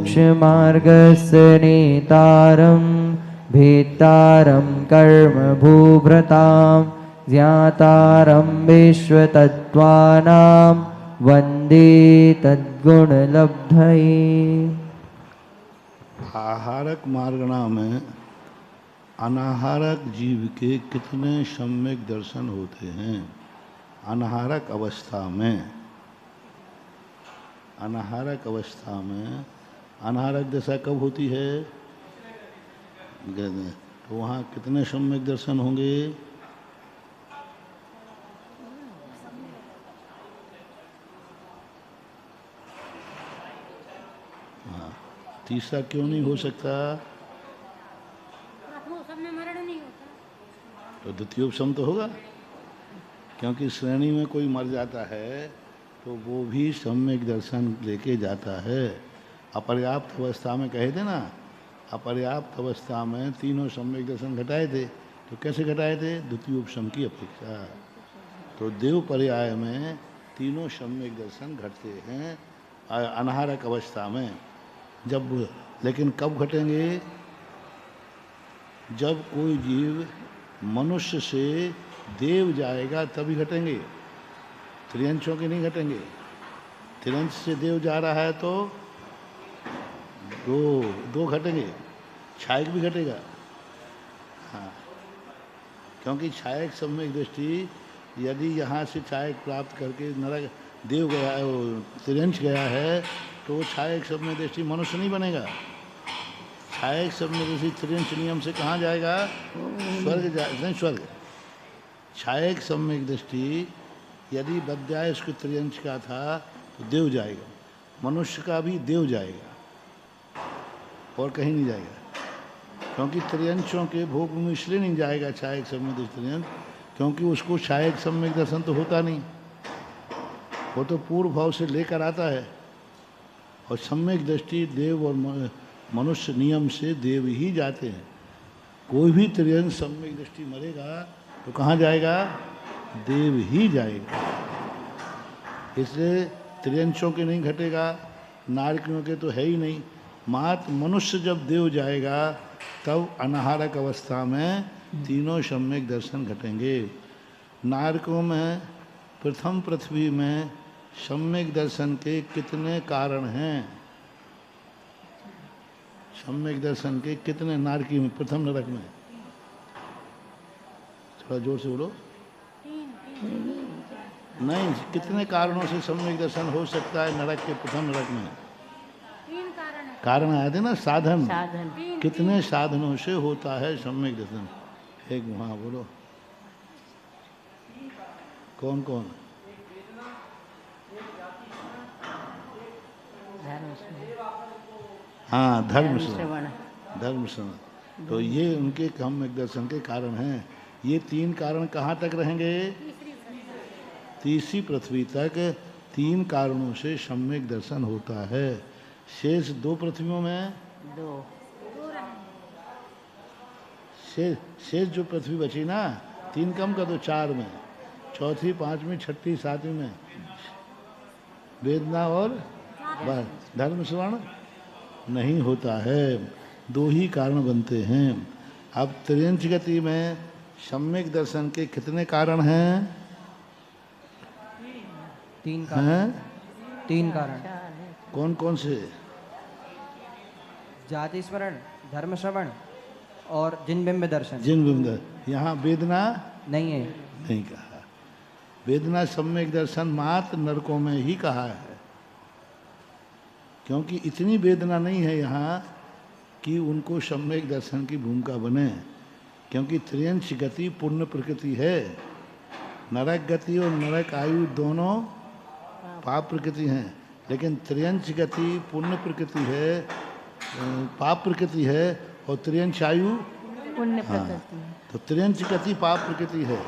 मोक्षमार्गस्य नेतारं भेत्तारं कर्मभूभृतां ज्ञातारं विश्वतत्त्वानां वन्दे तद्गुणलब्धये। आहारक मार्गणा में अनाहारक जीव के कितने सम्यक दर्शन होते हैं। अनाहारक अवस्था में, अनाहारक अवस्था में, अनाहारक दशा कब होती है? तो वहाँ कितने सम्यक दर्शन होंगे? हाँ, तीसरा क्यों नहीं हो सकता? तो द्वितीयोपशम तो होगा, क्योंकि श्रेणी में कोई मर जाता है तो वो भी सम्यक दर्शन लेके जाता है। अपर्याप्त अवस्था में कहे थे ना, अपर्याप्त अवस्था में तीनों सम्यक दर्शन घटाए थे। तो कैसे घटाए थे? द्वितीयोपशम की अपेक्षा। तो देव पर्याय में तीनों सम्यक दर्शन घटते हैं अनाहारक अवस्था में। जब, लेकिन कब घटेंगे? जब कोई जीव मनुष्य से देव जाएगा तभी घटेंगे, त्रियंशों के नहीं घटेंगे। त्रियंश से देव जा रहा है तो दो घटेंगे, छायक भी घटेगा। हाँ, क्योंकि छायक सम्यक दृष्टि, यदि यहाँ से छायक प्राप्त करके नरक देव गया है, वो त्रियंश गया है, तो छायक सम्यक दृष्टि मनुष्य नहीं बनेगा। छायक सम्यक दृष्टि त्रियंश नियम से कहाँ जाएगा? स्वर्ग नहीं, स्वर्ग। छायक सम्यक दृष्टि यदि बद्यायश के त्रियंश का था तो देव जाएगा, मनुष्य का भी देव जाएगा और कहीं नहीं जाएगा। क्योंकि त्रियंशों के भोग में इसलिए नहीं जाएगा छायक सम्यक दृष्टि त्रियंश, क्योंकि उसको छायक सम्यक दर्शन तो होता नहीं, वो तो पूर्व भाव से लेकर आता है। और सम्यक दृष्टि देव और मनुष्य नियम से देव ही जाते हैं। कोई भी त्रियंश सम्यक दृष्टि मरेगा तो कहाँ जाएगा? देव ही जाएगा। इसलिए त्रियंशों के नहीं घटेगा, नारकियों के तो है ही नहीं। मात्र मनुष्य जब देव जाएगा तब अनाहारक अवस्था में तीनों सम्यक दर्शन घटेंगे। नारकों में प्रथम पृथ्वी में सम्यक दर्शन के कितने कारण हैं? सम्यक दर्शन के कितने नारकी में, प्रथम नरक में? थोड़ा जोर से बोलो। नहीं, कितने कारणों से सम्यक दर्शन हो सकता है नरक के प्रथम नरक में? कारण आए थे ना, साधन। कितने साधनों से होता है सम्यक दर्शन? एक वहाँ बोलो, कौन कौन? हाँ, धर्म श्रवण, धर्म श्रवण। तो ये उनके सम्यक दर्शन के कारण हैं। ये तीन कारण कहाँ तक रहेंगे? तीसरी पृथ्वी तक तीन कारणों से सम्यक दर्शन होता है। शेष दो पृथ्वियों में शेष जो पृथ्वी बची ना, तीन कम का तो चार में, चौथी, पांचवी, छठी, सातवीं में वेदना और धर्म श्रवण नहीं होता है। दो ही कारण बनते हैं। अब त्रियंश गति में सम्यक दर्शन के कितने कारण हैं? तीन कारण हैं? तीन कारण। कौन कौन से? जाति स्मरण, धर्म श्रवण और जिनबिंब दर्शन। जिनबिंब दर्शन। यहाँ वेदना नहीं है, नहीं कहा। वेदना सम्यक दर्शन मात्र नरकों में ही कहा है, क्योंकि इतनी वेदना नहीं है यहाँ कि उनको सम्यक दर्शन की भूमिका बने। क्योंकि त्रियंश गति पूर्ण प्रकृति है। नरक गति और नरक आयु दोनों पाप प्रकृति हैं, लेकिन त्रियंच गति पुण्य प्रकृति है, पाप प्रकृति है, और त्रियंच आयु पुण्य हाँ, प्रकृति है। तो त्रियंच गति पाप प्रकृति है,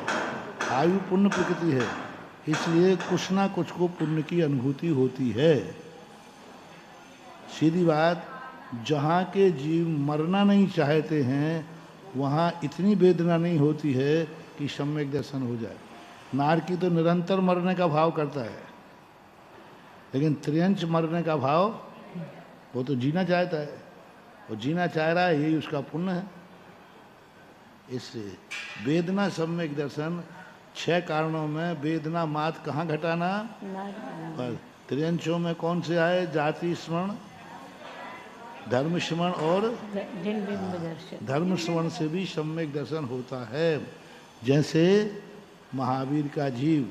आयु पुण्य प्रकृति है, इसलिए कुछ ना कुछ को पुण्य की अनुभूति होती है। सीधी बात, जहाँ के जीव मरना नहीं चाहते हैं वहाँ इतनी वेदना नहीं होती है कि सम्यक दर्शन हो जाए। नारकी तो निरंतर मरने का भाव करता है, लेकिन त्रियंच मरने का भाव, वो तो जीना चाहता है, वो जीना चाह रहा है, यही उसका पुण्य है। इससे वेदना सम्यक दर्शन 6 कारणों में वेदना मात कहाँ घटाना, पर त्रियंचों में कौन से आए, जाति स्मरण, धर्म स्मरण और धर्म स्मरण से भी सम्यक दर्शन होता है। जैसे महावीर का जीव,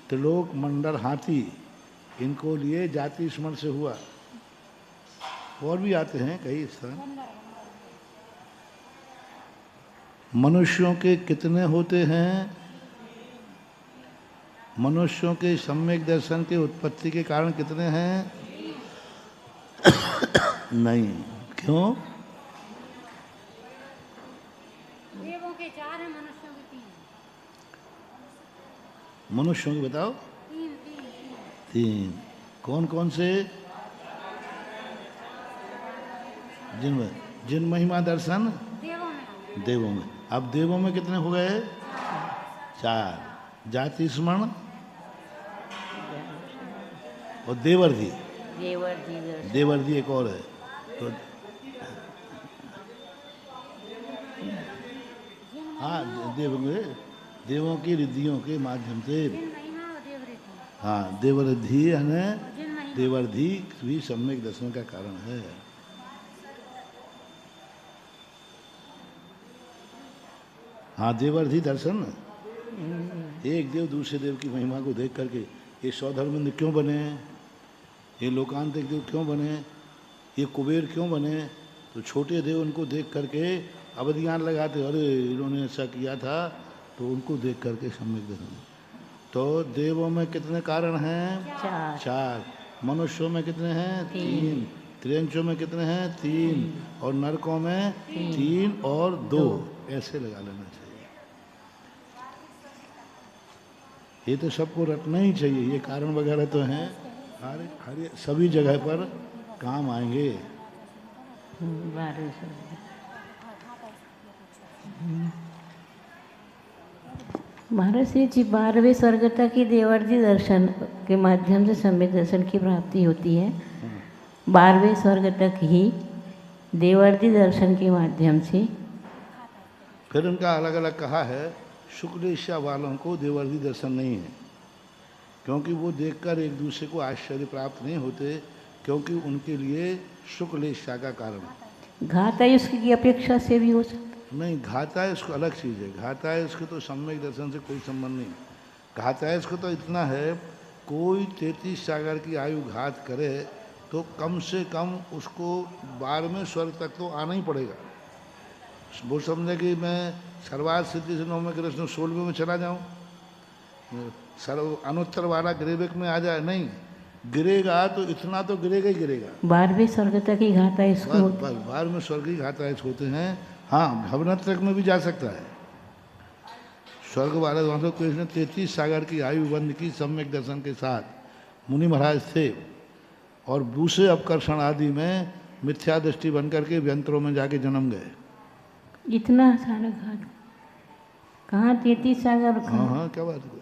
त्रिलोक मंडल हाथी, इनको लिए जाति स्मरण से हुआ। और भी आते हैं कई स्थान। मनुष्यों के कितने होते हैं, मनुष्यों के सम्यक दर्शन के उत्पत्ति के कारण कितने हैं? नहीं, क्यों? देवों के 4 हैं, मनुष्यों के 3। मनुष्यों के बताओ। 3 कौन कौन से? जिन महिमा दर्शन देवों में। अब देवों में कितने हो गए? 4। जाति स्मरण और देवर्धि। देवर्धि एक और है। तो हाँ, देवों की रिद्धियों के माध्यम से, हाँ, देवरिद्धि है, देवर्धि भी सम्यक दर्शन का कारण है। हाँ, देवर्धि दर्शन, एक देव दूसरे देव की महिमा को देख करके ये सौधर्मिंद क्यों बने, ये लोकांतिक देव क्यों बने, ये कुबेर क्यों बने, तो छोटे देव उनको देख करके अवधियान लगाते, अरे इन्होंने ऐसा किया था, तो उनको देख करके सम्यक दर्शन। तो देवों में कितने कारण हैं? 4। मनुष्यों में कितने हैं? 3। त्रियंचों में कितने हैं? 3। और नरकों में 3 और 2, ऐसे लगा लेना चाहिए। ये तो सबको रटना ही चाहिए, ये कारण वगैरह तो हैं, हर सभी जगह पर काम आएंगे। महाराज श्री जी 12वें स्वर्ग तक ही देवर्धि दर्शन के माध्यम से सम्यक दर्शन की प्राप्ति होती है। 12वें स्वर्ग तक ही देवर्धि दर्शन के माध्यम से। फिर उनका अलग अलग कहा है, शुक्लेशा वालों को देवर्धि दर्शन नहीं है, क्योंकि वो देखकर एक दूसरे को आश्चर्य प्राप्त नहीं होते, क्योंकि उनके लिए शुक्लेशा का कारण। घातायुष की अपेक्षा से भी हो सकता नहीं, घातायुष को अलग चीज़ है। घातायुष को तो सम्यक दर्शन से कोई संबंध नहीं। घातायुष को तो इतना है, कोई 33 सागर की आयु घात करे तो कम से कम उसको 12वें स्वर्ग तक तो आना ही पड़ेगा। वो समझे कि मैं सर्वार्थ सिद्धि से 9वें कृष्ण 16वें में चला जाऊँ, सर्व अनुत्तर वाला ग्रेविक में आ जाए, नहीं, गिरेगा तो इतना तो गिरेगा ही गिरेगा। 12वें स्वर्ग तक ही घातायुष 12वें स्वर्ग ही घातायुष होते हैं। हाँ, भवनत्रक में भी जा सकता है। स्वर्ग वाले वहाँ तो कृष्ण 33 सागर की आयु बंद की सम्यक दर्शन के साथ मुनि महाराज थे, और दूसरे अपकर्षण आदि में मिथ्या दृष्टि बन करके व्यंतरों में जाके जन्म गए। इतना सारा घाट कहाँ 33 सागर? हाँ हाँ, क्या बात है।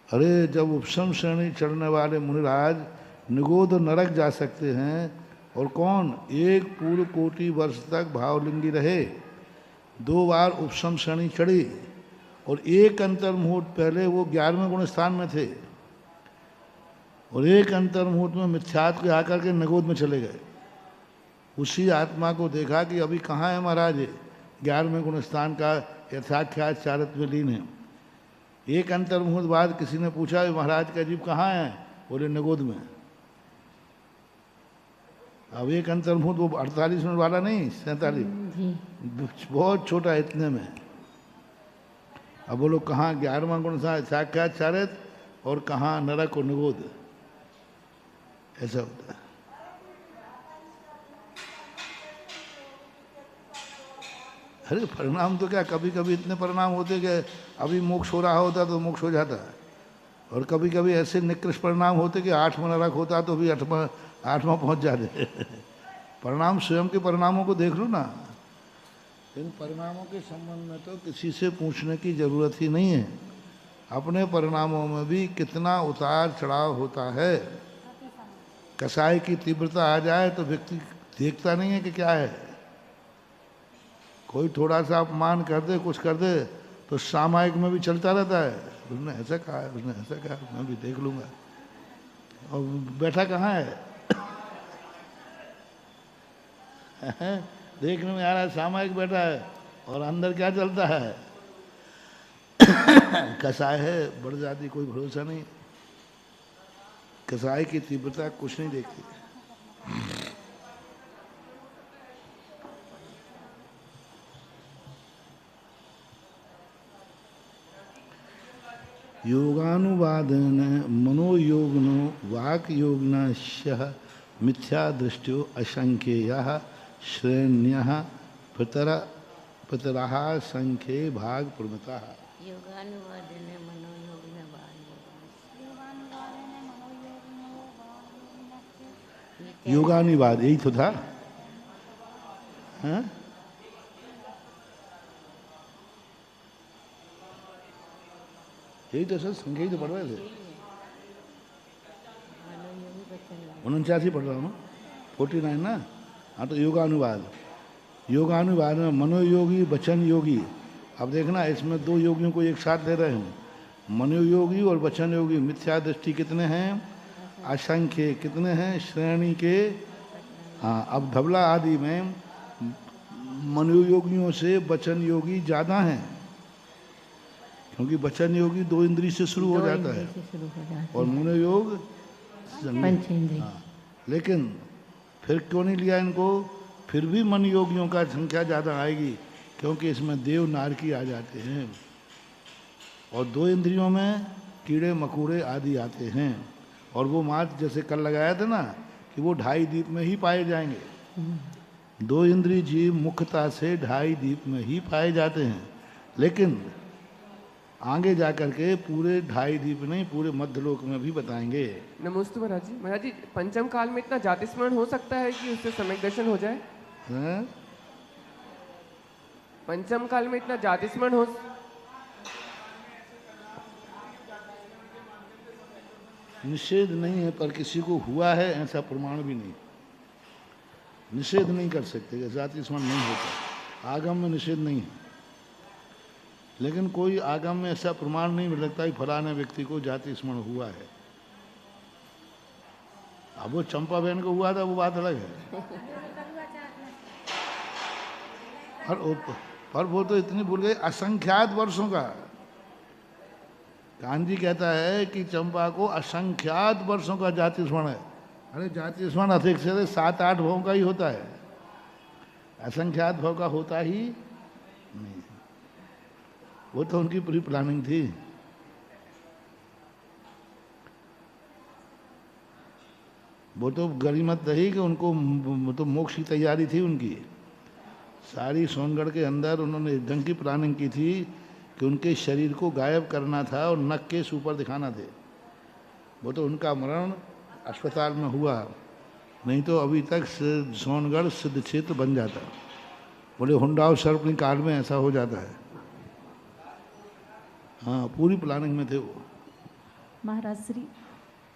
अरे, जब उपशम श्रेणी चढ़ने वाले मुनिराज निगोद नरक जा सकते हैं, और कौन? एक पूर्व कोटि वर्ष तक भावलिंगी रहे, 2 बार उपशम श्रेणी चढ़ी, और एक अंतर मुहूर्त पहले वो 11वें गुण स्थान में थे, और एक अंतर मुहूर्त में मिथ्यात्व के आकर के निगोद में चले गए। उसी आत्मा को देखा कि अभी कहाँ है महाराज, 11वें गुण स्थान का यथाख्यात चारित्र में लीन है। एक अंतर मुहूर्त बाद किसी ने पूछा, महाराज का जीव कहाँ है? बोले निगोद में। अब एक अंतर मुहूर्त वो 48 मिनट वाला नहीं, 47, बहुत छोटा है इतने में। अब बोलो कहाँ 11वां गुण साक्षात चारित्र और कहाँ नरक और निगोद। ऐसा होता है। अरे परिणाम तो क्या, कभी कभी इतने परिणाम होते कि अभी मोक्ष हो रहा होता तो मोक्ष हो जाता है, और कभी कभी ऐसे निकृष्ट परिणाम होते कि 8वां नरक होता तो भी 8वां पहुंच जाते। परिणाम, स्वयं के परिणामों को देख लो ना। इन परिणामों के संबंध में तो किसी से पूछने की जरूरत ही नहीं है। अपने परिणामों में भी कितना उतार चढ़ाव होता है। कसाई की तीव्रता आ जाए तो व्यक्ति देखता नहीं है कि क्या है। कोई थोड़ा सा अपमान कर दे, कुछ कर दे, तो सामायिक में भी चलता रहता है, उसने ऐसा कहा है, उसने ऐसा कहा, मैं भी देख लूंगा। और बैठा कहाँ है? देखने में आ रहा है सामायिक बैठा है, और अंदर क्या चलता है? कसाई है, बढ़ जाती, कोई भरोसा नहीं। कसाई की तीव्रता कुछ नहीं देखती। योगानुवादेन मनोयोगनो वाक योगनश्य मिथ्या दृष्टियो असंख्येयः श्रेण्यः पितरः संख्ये भाग प्रमतः। योगानुवादेन मनोयोगेन योगानुवाद यही तो था। हाँ? यही तो सर, संख्या ही तो पढ़ रहे थे। 49 पढ़ रहा हूँ, 49 ना। हाँ तो योगानुवाद, योगानुवाद में मनोयोगी वचन योगी। अब देखना, इसमें दो योगियों को एक साथ ले रहे हैं, मनोयोगी और वचन योगी। मिथ्या दृष्टि कितने हैं? असंख्य कितने हैं? श्रेणी के। हाँ, अब धबला आदि में मनोयोगियों से वचन योगी ज़्यादा हैं, क्योंकि वचन योगी 2 इंद्रिय से शुरू हो जाता है, और मनोयोग पंचेंद्रिय। हाँ, लेकिन फिर क्यों नहीं लिया इनको? फिर भी मन योगियों का संख्या ज़्यादा आएगी, क्योंकि इसमें देव नारकी आ जाते हैं, और 2 इंद्रियों में कीड़े मकोड़े आदि आते हैं। और वो मात जैसे कल लगाया था ना, कि वो 2.5 दीप में ही पाए जाएंगे। 2 इंद्रिय जीव मुख्यता से 2.5 दीप में ही पाए जाते हैं, लेकिन आगे जा करके पूरे 2.5 दीप नहीं, पूरे मध्यलोक में भी बताएंगे। नमस्ते महाराज जी। महाराज जी, पंचम काल में इतना जाति स्मरण हो सकता है कि उससे सम्यक दर्शन हो जाए? हैं? पंचम काल में इतना जाति स्मरण हो? निषेध नहीं है, पर किसी को हुआ है ऐसा प्रमाण भी नहीं। निषेध नहीं कर सकते कि जाति स्मरण नहीं होता, आगम में निषेध नहीं है। लेकिन कोई आगम में ऐसा प्रमाण नहीं मिल सकता कि फलाने व्यक्ति को जाति स्मरण हुआ है। अब वो चंपा बहन को हुआ था, वो बात अलग है। पर वो तो इतनी भूल गई, असंख्यात वर्षों का। गांधी कहता है कि चंपा को असंख्यात वर्षों का जाति स्मरण है। अरे जाति स्मरण अधिक से 7-8 भाव का ही होता है, असंख्यात भाव का होता ही नहीं। वो तो उनकी पूरी प्लानिंग थी। वो तो गरीमत रही कि उनको तो मोक्ष की तैयारी थी उनकी। सारी सोनगढ़ के अंदर उन्होंने एक ढंग की प्लानिंग की थी कि उनके शरीर को गायब करना था और नक के ऊपर दिखाना थे। वो तो उनका मरण अस्पताल में हुआ, नहीं तो अभी तक सोनगढ़ सिद्ध क्षेत्र बन जाता। बोले हुंडाव सर्पनी काल में ऐसा हो जाता है। हाँ, पूरी प्लानिंग में थे वो। महाराज श्री,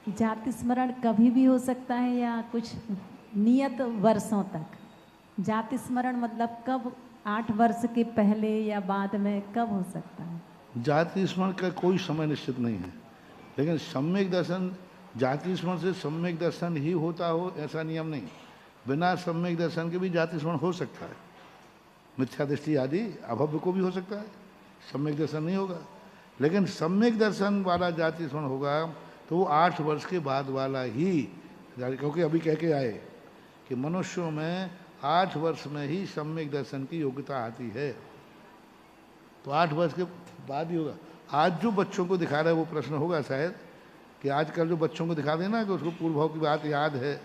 जाति स्मरण कभी भी हो सकता है या कुछ नियत वर्षों तक? जाति स्मरण मतलब कब? 8 वर्ष के पहले या बाद में, कब हो सकता है? जाति स्मरण का कोई समय निश्चित नहीं है, लेकिन सम्यक दर्शन, जाति स्मरण से सम्यक दर्शन ही होता हो ऐसा नियम नहीं। बिना सम्यक दर्शन के भी जाति स्मरण हो सकता है। मिथ्या दृष्टि आदि अभव्य को भी हो सकता है, सम्यक दर्शन नहीं होगा। लेकिन सम्यक दर्शन वाला जाति स्मरण होगा तो वो 8 वर्ष के बाद वाला ही, क्योंकि अभी कह के आए कि मनुष्यों में 8 वर्ष में ही सम्यक दर्शन की योग्यता आती है, तो 8 वर्ष के बाद ही होगा। आज जो बच्चों को दिखा रहा है वो प्रश्न होगा शायद कि आजकल जो बच्चों को दिखा देना कि उसको पूर्व भाव की बात याद है,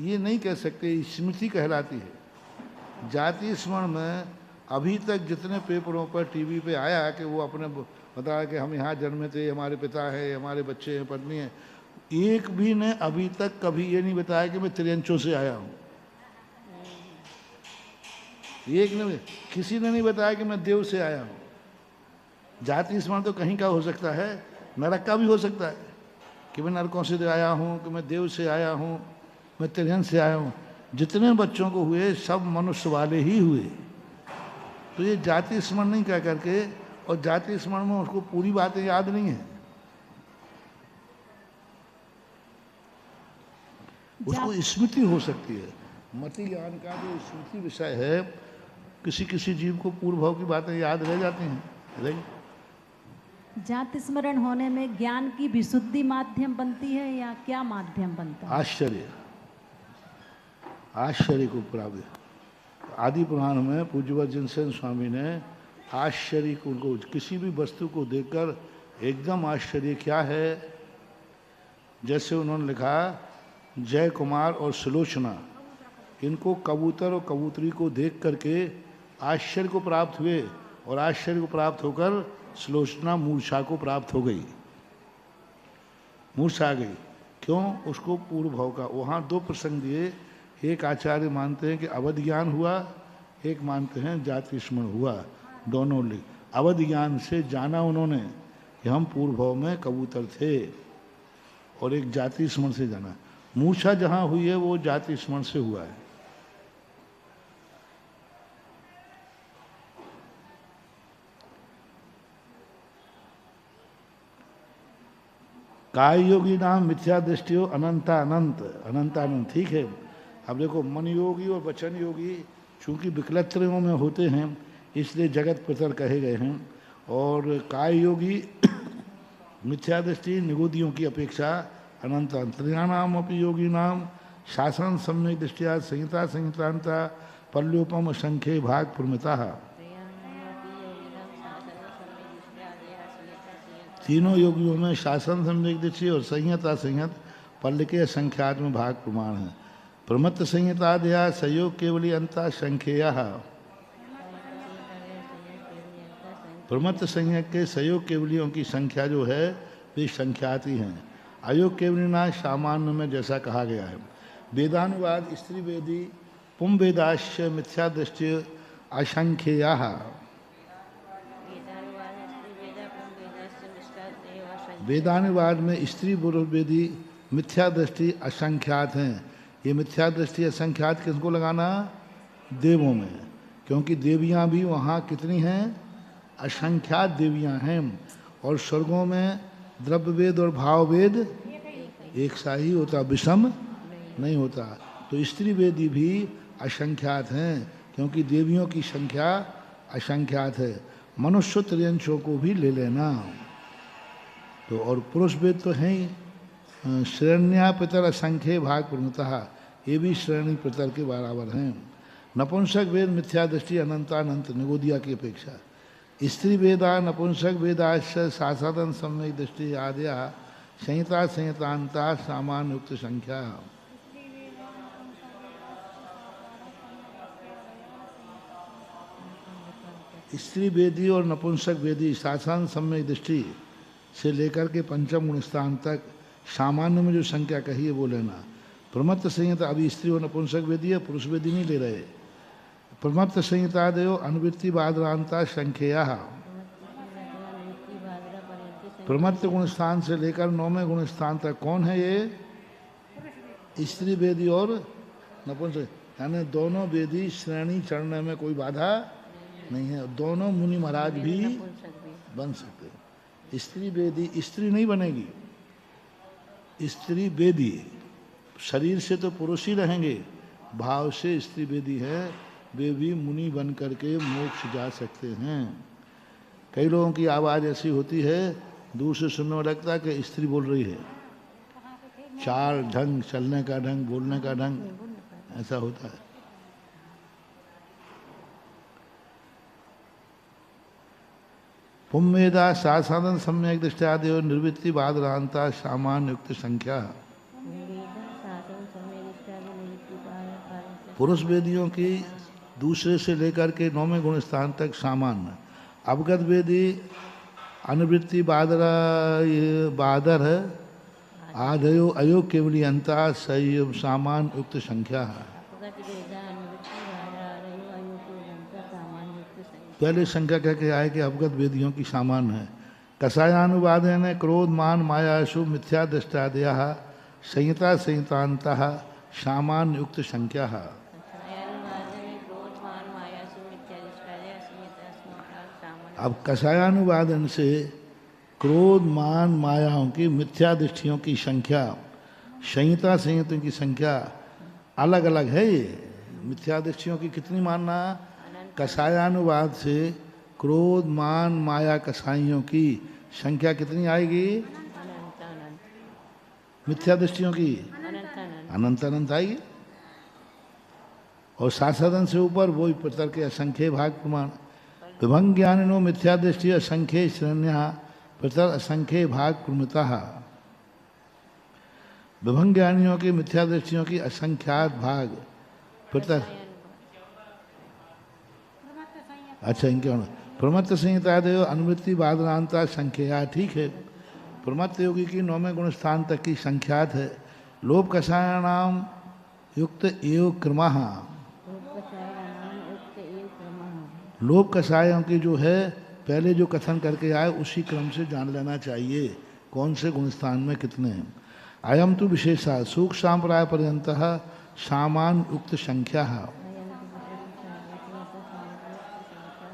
ये नहीं कह सकते, स्मृति कहलाती है। जाति स्मरण में अभी तक जितने पेपरों पर टीवी पे आया कि वो अपने बताया कि हम यहाँ जन्मे थे, हमारे पिता है, हमारे बच्चे हैं, पत्नी है, एक भी ने अभी तक कभी ये नहीं बताया कि मैं त्रियंचों से आया हूँ। एक ने, किसी ने नहीं बताया कि मैं देव से आया हूँ। जाति स्मरण तो कहीं का हो सकता है, नरक का भी हो सकता है कि मैं नरकों से आया हूँ, कि मैं देव से आया हूँ, मैं त्रियंश से आया हूँ। जितने बच्चों को हुए सब मनुष्य वाले ही हुए। तो ये जाति स्मरण नहीं कह करके, और जाति स्मरण में उसको पूरी बातें याद नहीं है, उसको स्मृति हो सकती है। मति ज्ञान का जो स्मृति विषय है, किसी किसी जीव को पूर्व भाव की बातें याद रह जाती हैं। जाति स्मरण होने में ज्ञान की विशुद्धि माध्यम बनती है या क्या माध्यम बनता है? आश्चर्य, आश्चर्य को प्राप्त। आदि पुराण में पूज्यवत जिनसेन स्वामी ने आश्चर्य को, किसी भी वस्तु को देखकर एकदम आश्चर्य क्या है, जैसे उन्होंने लिखा जय कुमार और सुलोचना, इनको कबूतर और कबूतरी को देख करके आश्चर्य को प्राप्त हुए, और आश्चर्य को प्राप्त होकर सुलोचना मूर्छा को प्राप्त हो गई, मूर्छा आ गई। क्यों? उसको पूर्व भाव का। वहाँ दो प्रसंग दिए, एक आचार्य मानते हैं कि अवध ज्ञान हुआ, एक मानते हैं जाति स्मरण हुआ, दोनों लिख। अवध ज्ञान से जाना उन्होंने कि हम पूर्व भाव में कबूतर थे, और एक जाति स्मरण से जाना। मूर्छा जहाँ हुई है वो जाति स्मरण से हुआ है। काय योगी नाम मिथ्या दृष्टियो अनंता अनंत, अनंता अनंत, ठीक है। अब देखो मन योगी और वचन योगी चूंकि विकलत्रयों में होते हैं इसलिए जगत पितर कहे गए हैं, और काय योगी मिथ्या दृष्टि निगोदियों की अपेक्षा अनंत अंतर्यानाम अपनी योगी नाम शासन सम्यक दृष्टिया संहिता संहितांता पल्योपम संख्ये भाग प्रमिता। तीनों योगियों में शासन सम्यक दृष्टि और संहिता संहित पल्ल के संख्यात में भाग प्रमाण है। प्रमत्त संहितादया सहयोग केवली अंता संख्या। प्रमत्त संहित के सहयोग केवलियों की संख्या जो है वे संख्याती हैं। अयोग केवलिना सामान्य में जैसा कहा गया है। वेदानुवाद स्त्री वेदी पुम वेदाश्य मिथ्या दृष्टि असंख्या। वेदानुवाद में स्त्री पुरुष वेदी मिथ्या दृष्टि असंख्यात हैं। ये मिथ्या दृष्टि असंख्यात किसको लगाना? देवों में, क्योंकि देवियां भी वहाँ कितनी हैं? असंख्यात देवियां हैं। और स्वर्गों में द्रव्य वेद और भाव वेद एक सा ही होता, विषम नहीं होता। तो स्त्री वेदी भी असंख्यात हैं क्योंकि देवियों की संख्या असंख्यात है। मनुष्य त्रियंशों को भी ले लेना। तो और पुरुष वेद तो हैं ही। श्रेण्या पितर असंख्य भाग पूर्णतः, ये भी श्रेणी पितर के बराबर हैं। नपुंसक वेद मिथ्या दृष्टि अनंतानंत निगोदिया की अपेक्षा। स्त्री वेदा नपुंसक वेदाश्य सासादन सम्यक दृष्टि आद्या संहिता संहितांता सामान्य युक्त संख्या। स्त्री वेदी और नपुंसक वेदी शासन सम्यक दृष्टि से लेकर के पंचम गुण स्थान तक सामान्य में जो संख्या कही है वो लेना। प्रमत्त संहिता अभी स्त्री और नपुंसक वेदी है, पुरुष वेदी नहीं ले रहे। प्रमत्त संहिता देव अनुवृत्ति बादरांता संख्या। प्रमत्त गुण स्थान से लेकर 9वें गुण स्थान तक कौन है ये? स्त्री वेदी और नपुंसक, यानी दोनों वेदी श्रेणी चढ़ने में कोई बाधा नहीं है। दोनों मुनि महाराज भी बन सकते। स्त्री वेदी स्त्री नहीं बनेगी, स्त्री वेदी। शरीर से तो पुरुष ही रहेंगे, भाव से स्त्री वेदी है, वे भी मुनि बन करके मोक्ष जा सकते हैं। कई लोगों की आवाज़ ऐसी होती है दूर से सुनने में लगता है कि स्त्री बोल रही है। चाल ढंग, चलने का ढंग, बोलने का ढंग ऐसा होता है। पुम्मेदा साधन सम्यक दृष्टादेव निर्वृत्ति बादरांता सामान्य युक्त संख्या। पुरुष वेदियों की दूसरे से लेकर के 9वें गुण स्थान तक सामान्य, अवगत वेदी अनुवृत्ति बादर आधयो अयोग केवली अंता संयम सामान्य युक्त संख्या है। पहले संख्या कह के आए कि अवगत वेदियों की सामान्य है। कषायानुवाद ने क्रोध मान मायाशु मिथ्या दृष्टादय संहिता संहितांत सामान्य युक्त संख्या। अब कषायानुवादन से क्रोध मान मायाओं की मिथ्या दृष्टियों की संख्या, संहिता संहितों की संख्या अलग अलग है। ये मिथ्या दृष्टियों की कितनी मानना? कषायानुवाद से क्रोध मान माया कषाइयों की संख्या कितनी आएगी? मिथ्या दृष्टियों की अनंत अनंत आएगी। और साधन से ऊपर वही प्रतर के असंख्य भाग प्रमाण। विभंग ज्ञानिनो मिथ्या दृष्टि असंख्य श्रेण्या प्रतर असंख्य भाग प्रमिता। विभंग ज्ञानियों की मिथ्या दृष्टियों की असंख्यात भाग प्रतर। अच्छा, इनके प्रमत्त संहिता देव अनुवृत्ति बादरांता संख्या। ठीक है, प्रमत्त योगी की 9वें गुण स्थान तक की संख्यात है। लोभ कषायाणाम युक्त एव क्रमः। लोभ कषायों की जो है पहले जो कथन करके आए उसी क्रम से जान लेना चाहिए कौन से गुणस्थान में कितने हैं। अयम तो विशेषा सुख सांप्राय पर्यंत सामान उक्त संख्या।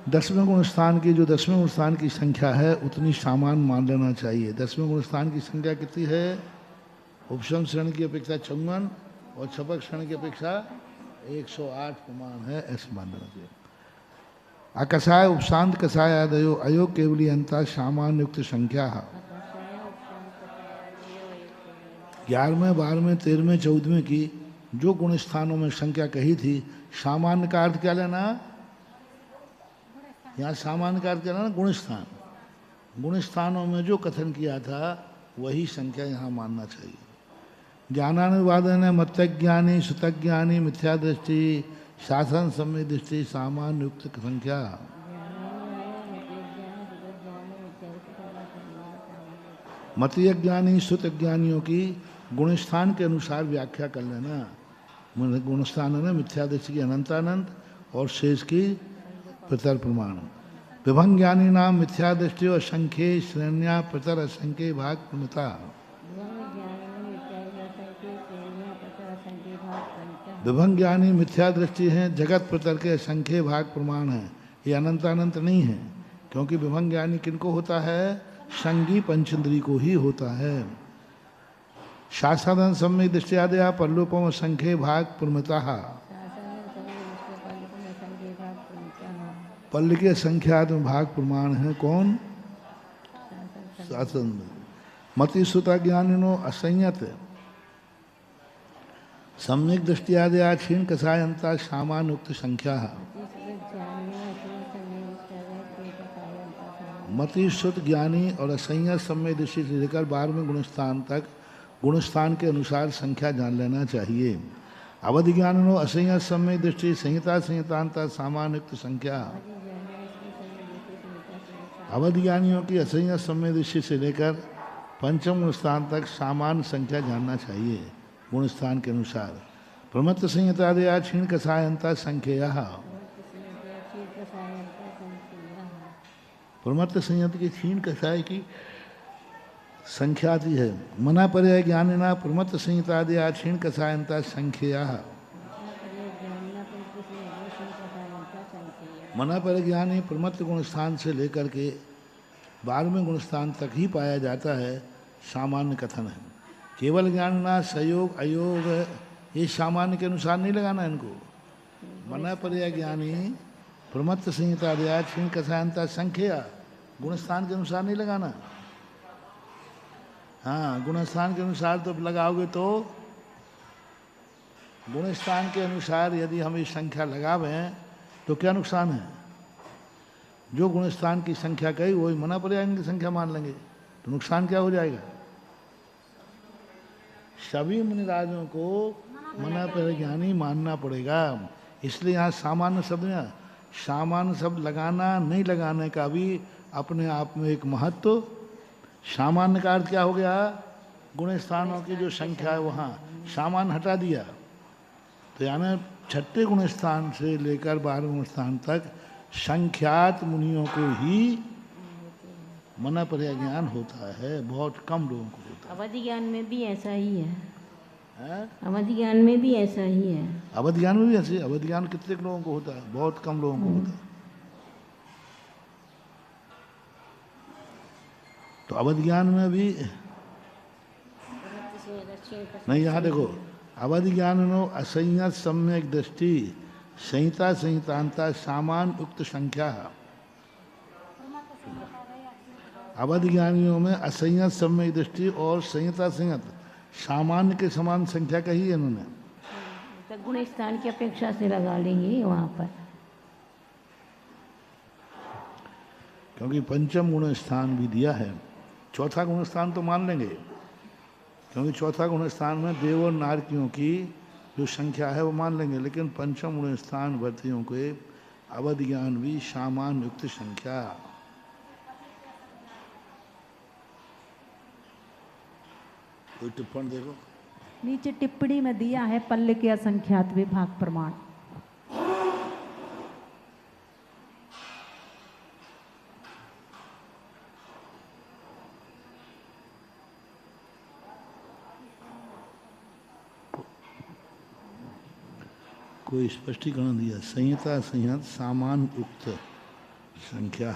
10वें गुणस्थान की जो 10वें गुणस्थान की संख्या है उतनी सामान मान लेना चाहिए। 10वें गुणस्थान की संख्या कितनी है? उपशम श्रेणी की अपेक्षा 56 और छपक श्रेणी की अपेक्षा 108 प्रमाण है, ऐसे मान लेना चाहिए। अकषाय उपशांत कषाय आदयो अयोग केवली अंता सामान्य युक्त संख्या। 11वें 12वें 13वें 14वें की जो गुण स्थानों में संख्या कही थी, सामान्य का अर्थ क्या लेना? यहाँ सामान्य का अर्थ क्या लेना? गुणस्थान। गुणस्थानों में जो कथन किया था वही संख्या यहाँ मानना चाहिए। ज्ञानानुवादन है मत्तज्ञानी सुतज्ञानी मिथ्या दृष्टि शासन समय दृष्टि सामान्य युक्त संख्या। मतीय ज्ञानी सुत ज्ञानियों की गुणस्थान के अनुसार व्याख्या कर लेना। गुणस्थान है ना मिथ्या दृष्टि की अनंतानंत और शेष की प्रतर प्रमाण। विभंग ज्ञानी नाम मिथ्या दृष्टि और संख्य श्रेण्या प्रतर असंख्य भाग प्रमिता। विभंग ज्ञानी मिथ्या दृष्टि हैं, जगत प्रतर के असंख्य भाग प्रमाण हैं। ये अनंत अनंत नहीं है, क्योंकि विभंग ज्ञानी किनको होता है? संगी पंचेंद्री को ही होता है। शास्त्रादन सम्यक दृष्टियादया परलोपम असंख्य भाग प्रमिता। पल्ल के संख्यात भाग प्रमाण है कौन? शासन। मति सुता ज्ञानिनो असंयत सम्यक दृष्टियादया क्षीण कषायंता सामान्य उक्त संख्या। मति सुत ज्ञानी और असंयत सम्यक दृष्टि से लेकर 12वें गुणस्थान तक गुणस्थान के अनुसार संख्या जान लेना चाहिए। अवधि ज्ञानिनो असंयत सम्यक दृष्टि संहिता संहितांता सामान्य उक्त संख्या। अवधि ज्ञानियों की असंयत सम्यक दृष्टि से लेकर 5वें गुणस्थान तक सामान्य संख्या जानना चाहिए गुणस्थान के अनुसार। प्रमत्त संहितादया क्षीण कषायंता संख्या। प्रमत्त संहिता की क्षीण कषाय की संख्या आती है। मना पर्याय ज्ञानिना प्रमत्त संहितादया क्षीण कषायंता संख्या। मना पर्याय ज्ञानी प्रमत्त गुणस्थान से लेकर के 12वें गुणस्थान तक ही पाया जाता है, सामान्य कथन है। केवल ज्ञानना सहयोग अयोग ये सामान्य के अनुसार नहीं लगाना इनको। मना पर्याय ज्ञानी प्रमत्त संहिता दया क्षीण कषायंता संख्या गुणस्थान के अनुसार नहीं लगाना। हाँ, गुणस्थान के अनुसार तो लगाओगे तो गुणस्थान के अनुसार यदि हम ये संख्या लगावें तो क्या नुकसान है? जो गुण स्थान की संख्या कही वही मना पर्यायन की संख्या मान लेंगे, तो नुकसान क्या हो जाएगा? सभी मुनिराजों को मना परिज्ञानी मानना पड़ेगा। इसलिए यहाँ सामान्य शब्द में, सामान्य शब्द लगाना नहीं लगाने का भी अपने आप में एक महत्व। सामान्य का अर्थ क्या हो गया? गुण स्थानों की जो संख्या है वहाँ सामान्य हटा दिया, तो यानी छठे गुण स्थान से लेकर 12वें गुण स्थान तक संख्यात मुनियों को ही मना पर्याय ज्ञान होता है, बहुत कम लोगों को होता है। अवधि ज्ञान में भी ऐसा ही है, हैं? अवधि ज्ञान में भी ऐसा ही है। अवधि ज्ञान में भी ऐसे, अवधि ज्ञान कितने लोगों को होता है? बहुत कम लोगों को होता है। तो अवधि ज्ञान में भी नहीं, यहाँ देखो, अवधि ज्ञान नो असंयत सम्यक दृष्टि संहिता संहितांता सामान उक्त संख्या। अवधि ज्ञानियों में असंयत सम्यक दृष्टि और संहिता संयत सामान्य के समान संख्या कही है इन्होंने। तो गुण स्थान की अपेक्षा से लगा लेंगे वहाँ पर, क्योंकि पंचम गुण स्थान भी दिया है। चौथा गुण स्थान तो मान लेंगे, क्योंकि चौथा गुण स्थान में देव और नारकियों की जो संख्या है वो मान लेंगे, लेकिन पंचम गुण स्थान वर्तियों के अवधि ज्ञान भी सामान्य युक्त संख्या। कोई टिप्पणी देखो, नीचे टिप्पणी में दिया है पल्ले के असंख्यात विभाग प्रमाण। कोई स्पष्टीकरण दिया, संहिता संहित सामान उक्त संख्या।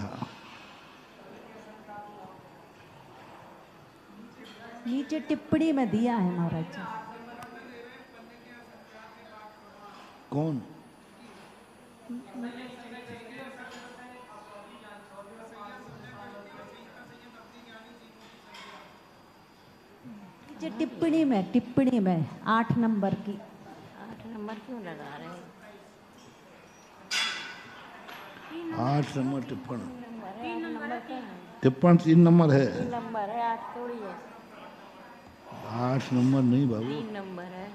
नीचे टिप्पणी में दिया है महाराज जी। कौन? नीचे टिप्पणी में 8 नंबर की। 8 नंबर क्यों लगा रहे हैं? 8 नंबर टिप्पण, नंबर 3 नंबर है। 3 नंबर है, 8 थोड़ी है। 8 नंबर नहीं बाबू, 3 नंबर है।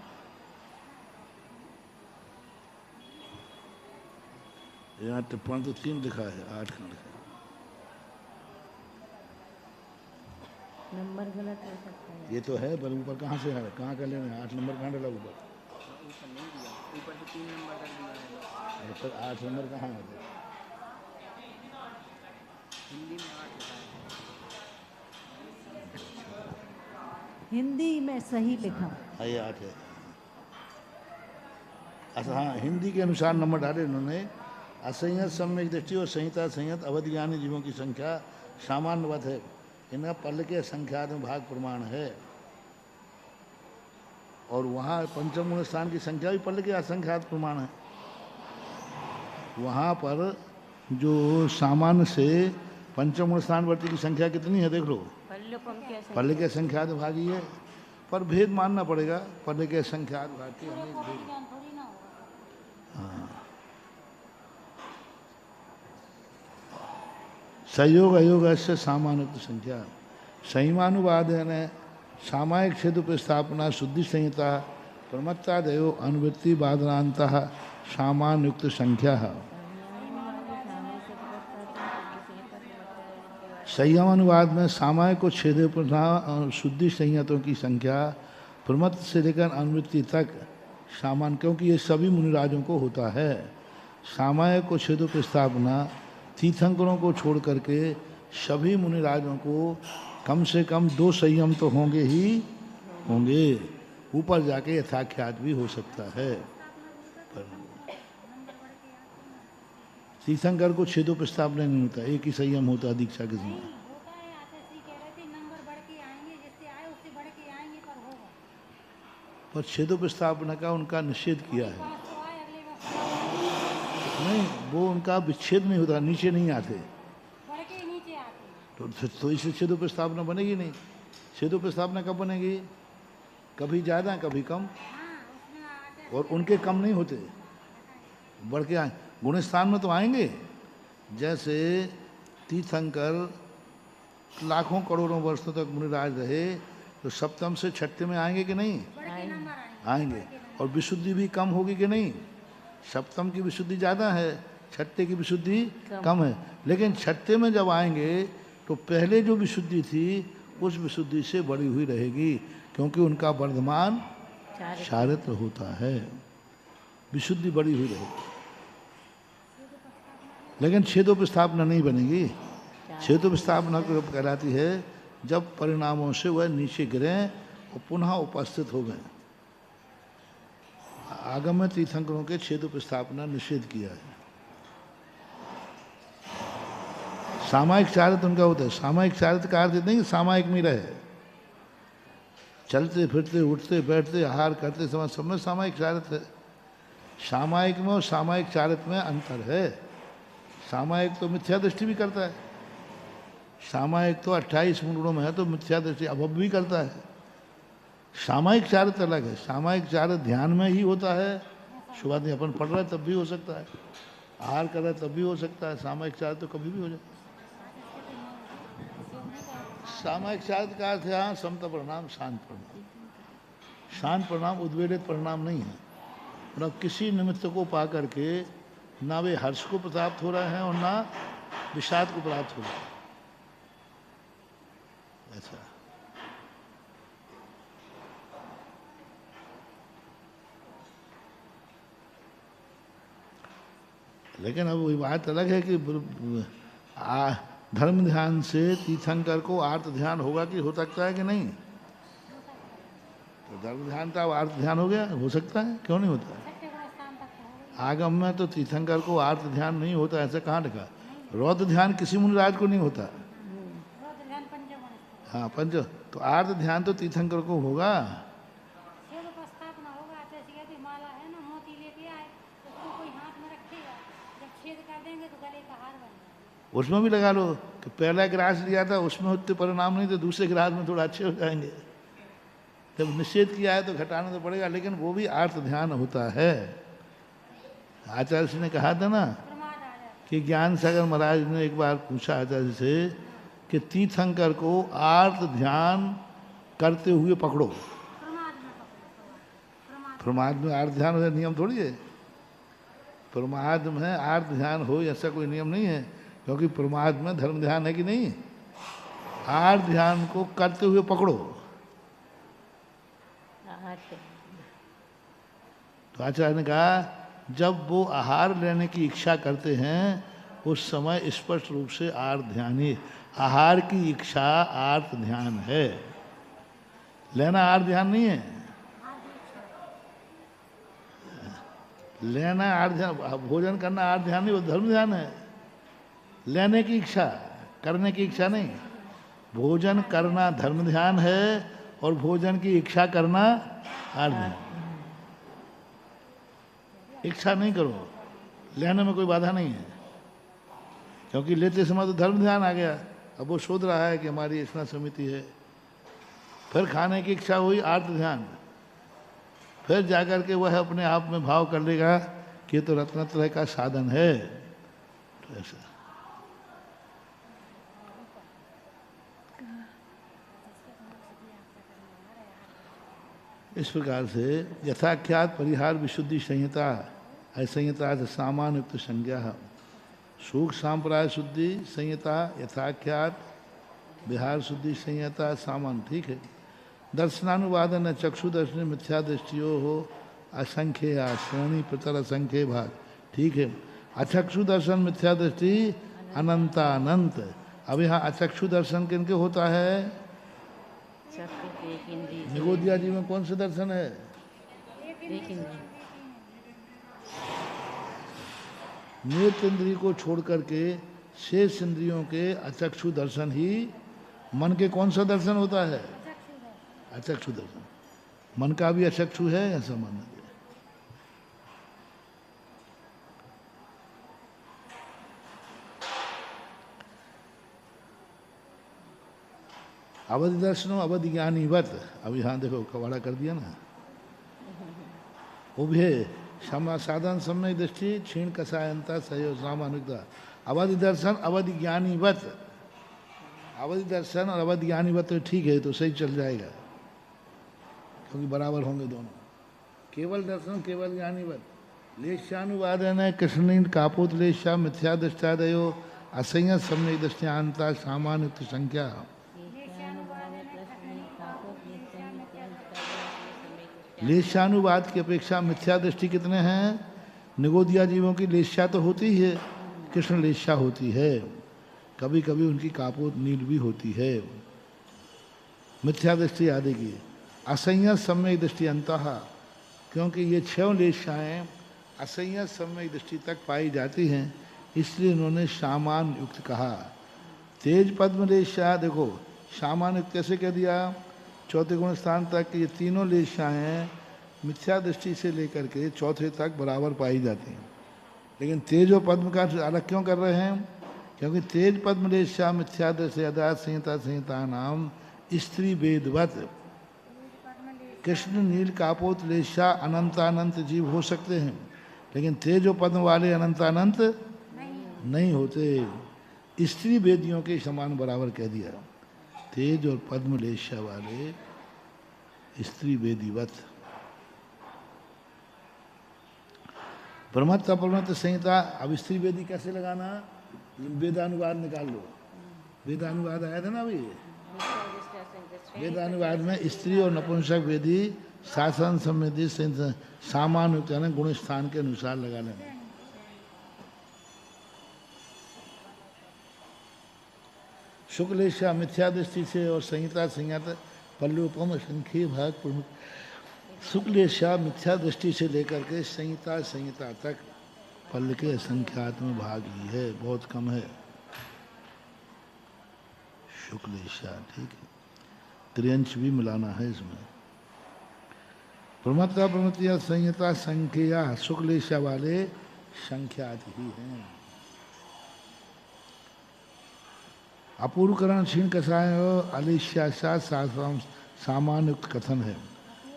यहाँ टिप्पण तो 3 लिखा है, 8 का लिखा है। नंबर गलत हो सकता है। ये तो है, पर ऊपर कहाँ से है? कहाँ का लेना है? 8 नंबर कहाँ डाला ऊपर? ऊपर से 3 नंबर कर दिया है। फिर 8 नंबर कहाँ है? हिंदी में 8 लिखा है। हिंदी में सही लिखा। हाँ, ये 8 है। अच्छा, हाँ, हिंदी के अनुसार नंबर डाले इन्होंने। असंयत सम्यक दृष्टि और संहिता संयत अवधि ज्ञानी जीवों की संख्या सामान्यवत है, इनका पल के संख्यात में भाग प्रमाण है। और वहाँ पंचम गुण स्थान की संख्या भी पल के असंख्यात प्रमाण है। वहाँ पर जो सामान्य से पंचम गुण स्थान वर्ती की संख्या कितनी है देख लो, पल्ले के संख्यात भाग ही है, पर भेद मानना पड़ेगा। पल्ले के संख्यात भाग की अनेक भेद। हाँ, संयोग अयोग से सामान्य संख्या संयमानुवाद है। सामायिक क्षेत्र प्रस्थापना शुद्धि संहिता प्रमत्ता देव अनुवृत्ति बादनांत सामान्य युक्त संख्या। संयमानुवाद में सामायिक को छेदे प्रथा शुद्धि संहितों की संख्या प्रमत्त से लेकर अनुवृत्ति तक सामान्य, क्योंकि ये सभी मुनिराजों को होता है। सामायिक को छेदो प्रस्थापना तीर्थंकरों को छोड़ करके सभी मुनिराजों को कम से कम 2 संयम तो होंगे ही होंगे, ऊपर जाके यथाख्यात भी हो सकता है। पर तीर्थंकर को छेदो प्रस्थापना नहीं होता, एक ही संयम होता दीक्षा के समय। पर छेदो प्रस्थापना का उनका निषेध किया है। नहीं, वो उनका विच्छेद नहीं होता, नीचे नहीं आते, तो इससे छेदो प्रस्थापना बनेगी नहीं। छेदो प्रस्थापना कब बनेगी? कभी ज़्यादा कभी कम, और उनके कम नहीं होते, बढ़ के आए। गुण स्थान में तो आएंगे, जैसे तीर्थंकर लाखों करोड़ों वर्षों तक मुनिराज रहे, तो सप्तम से छठे में आएंगे कि नहीं? आएंगे। और विशुद्धि भी कम होगी कि नहीं? सप्तम की विशुद्धि ज़्यादा है, छठे की विशुद्धि कम है। लेकिन छठे में जब आएंगे तो पहले जो विशुद्धि थी उस विशुद्धि से बड़ी हुई रहेगी, क्योंकि उनका वर्धमान चारित्र होता है, विशुद्धि बड़ी हुई रहेगी। लेकिन छेदोपस्थापना नहीं बनेगी। छेदोपस्थापना कब कहलाती है? जब परिणामों से वह नीचे गिरे और पुनः उपस्थित हो गए। आगम में तीर्थंकरों के छेदोपस्थापना निषेध किया है। सामायिक चारित्र उनका होता है। सामायिक चारित्र का अर्थ नहीं सामायिक में रहे, चलते फिरते उठते बैठते आहार करते समय सब में सामायिक चारित्र है। सामायिक में और सामायिक चारित्र में अंतर है। सामायिक तो मिथ्या दृष्टि भी करता है। सामायिक तो 28 गुणों में है तो मिथ्या दृष्टि अभव भी करता है। सामायिक चारित्र अलग है। सामायिक चारित्र ध्यान में ही होता है। शुरुआत अपन पढ़ रहे तब भी हो सकता है, आहार कर रहे तब भी हो सकता है। सामायिक चारित्र तो कभी भी हो जाए। सामायिक चारित्र का अर्थ यहाँ समता परिणाम, शांत परिणाम। शांत परिणाम उद्वेलित परिणाम नहीं है। मतलब किसी निमित्त को पा करके ना वे हर्ष को प्राप्त हो रहे हैं और ना विषाद को प्राप्त हो रहे हैं। ऐसा लेकिन अब वही बात अलग है कि धर्म ध्यान से तीर्थंकर को आर्त ध्यान होगा कि हो सकता है कि नहीं? तो धर्म ध्यान था, आर्त ध्यान हो गया, हो सकता है, क्यों नहीं होता? आगम में तो तीर्थंकर को आर्त ध्यान नहीं होता, ऐसा कहाँ लिखा? रौद्र ध्यान किसी मुनिराज को नहीं होता। हाँ पंच, तो आर्त ध्यान तो तीर्थंकर को होगा। उसमें भी लगा लो कि पहला ग्रास लिया था उसमें उतने परिणाम नहीं थे, दूसरे ग्रास में थोड़ा अच्छे हो जाएंगे। जब निषेध किया है तो घटाना तो पड़ेगा, लेकिन वो भी आर्त ध्यान होता है। आचार्य जी ने कहा था ना कि ज्ञान सागर महाराज ने एक बार पूछा आचार्य से कि तीर्थंकर को आर्त ध्यान करते हुए पकड़ो। प्रमाद में आर्त ध्यान हो, नियम थोड़ी है। प्रमाद में आर्त ध्यान हो ऐसा कोई नियम नहीं है, क्योंकि प्रमाद में धर्म ध्यान है कि नहीं? आर्त ध्यान को करते हुए पकड़ो। तो आचार्य ने कहा जब वो आहार लेने की इच्छा करते हैं उस समय स्पष्ट रूप से आर्त ध्यान ही, आहार की इच्छा आर्त ध्यान है, लेना आर्त ध्यान नहीं है। लेना आर्त ध्यान, भोजन करना आर्त ध्यान नहीं, वो धर्म ध्यान है। लेने की इच्छा, करने की इच्छा नहीं। भोजन करना धर्म ध्यान है और भोजन की इच्छा करना आर्त ध्यान। इच्छा नहीं करो, लेने में कोई बाधा नहीं है, क्योंकि लेते समय तो धर्म ध्यान आ गया। अब वो सोच रहा है कि हमारी इतना समिति है, फिर खाने की इच्छा हुई आर्त ध्यान, फिर जाकर के वह अपने आप में भाव कर लेगा कि ये तो रत्नत्रय का साधन है। तो ऐसा इस प्रकार से यथाख्यात परिहार विशुद्धि संहिता असंहिता सामान्य युक्त संज्ञा सूख सांप्राय शुद्धि संहिता यथाख्यात विहार शुद्धि संहिता सामान्य, ठीक है। दर्शनानुवादन चक्षु दर्शन मिथ्या दृष्टियो हो असंख्य श्रेणी प्रतर असंख्य भाग, ठीक है। अचक्षु दर्शन मिथ्या दृष्टि अनंतानंत। अब यहाँ अचक्षु दर्शन किनके होता है? निगोदिया जी में कौन सा दर्शन है? नेत्र इंद्रिय को छोड़ करके शेष इंद्रियों के अचक्षु दर्शन ही मन के कौन सा दर्शन होता है? अचक्षु दर्शन। मन का भी अचक्षु है ऐसा मानना है। अवधि दर्शनो अवधि ज्ञानीवत। अब यहाँ देखो कवाड़ा कर दिया ना। उभे क्षमा साधन सम्यक दृष्टि क्षीण कसायंता सहयोग सामानुकता। अवधि दर्शन अवधि ज्ञानीवत, अवधि दर्शन और अवधि ज्ञानीवत तो ठीक है, तो सही चल जाएगा क्योंकि बराबर होंगे दोनों। केवल दर्शन केवल ज्ञानीवत। लेशानुवाद है कृष्ण कापोत लेशा मिथ्या दृष्टादयो असंयत सम्यक दृष्टियांता सामान्य संख्या। लेशानुवाद की अपेक्षा मिथ्या दृष्टि कितने हैं? निगोदिया जीवों की लेशा तो होती ही है, कृष्ण लेशा होती है, कभी कभी उनकी कापोत नील भी होती है। मिथ्या दृष्टि आदि की असंयत सम्यक दृष्टि अंतः, क्योंकि ये 6 लेशाएं असंयत सम्यक दृष्टि तक पाई जाती हैं, इसलिए उन्होंने सामान युक्त कहा। तेज पद्म लेशा, देखो सामान युक्त कैसे कह दिया? चौथे गुण स्थान तक ये तीनों लेशाएं मिथ्या दृष्टि से लेकर के चौथे तक बराबर पाई जाती हैं, लेकिन तेज और पद्म का अलग क्यों कर रहे हैं? क्योंकि तेज पद्म लेशा मिथ्या दृष्टि अदा संहिता नाम स्त्री वेदवत। कृष्ण नील कापोत लेशा अनंतानंत जीव हो सकते हैं, लेकिन तेज और पद्म वाले अनंतानंत नहीं होते। स्त्री वेदियों के समान बराबर कह दिया, तेज और पद्म लेशा वाले स्त्री वेदीवत। ब्रह्मत्व परमत्व संहिता, अब स्त्री वेदी कैसे लगाना? वेदानुवाद निकाल लो, वेदानुवाद आया था ना अभी। वेदानुवाद में स्त्री और नपुंसक वेदी शासन सम्मिति सामान्य गुण स्थान के अनुसार लगा लेना। शुक्लेशा मिथ्या दृष्टि से और संहिता संहिता पल्लुपम संख्य भाग प्रमुख। शुक्लेशा मिथ्या दृष्टि से लेकर के संहिता संहिता तक पल्ल के असंख्यात्म भाग ही है, बहुत कम है। शुक्लेशा ठीक है, त्रियंश भी मिलाना है इसमें। प्रमत्ता प्रमतिया संहिता संख्या शुक्लेशा वाले संख्यात ही हैं। अपूर्वकरण क्षीण कषाय अलिश्यासा सामान्य युक्त कथन है।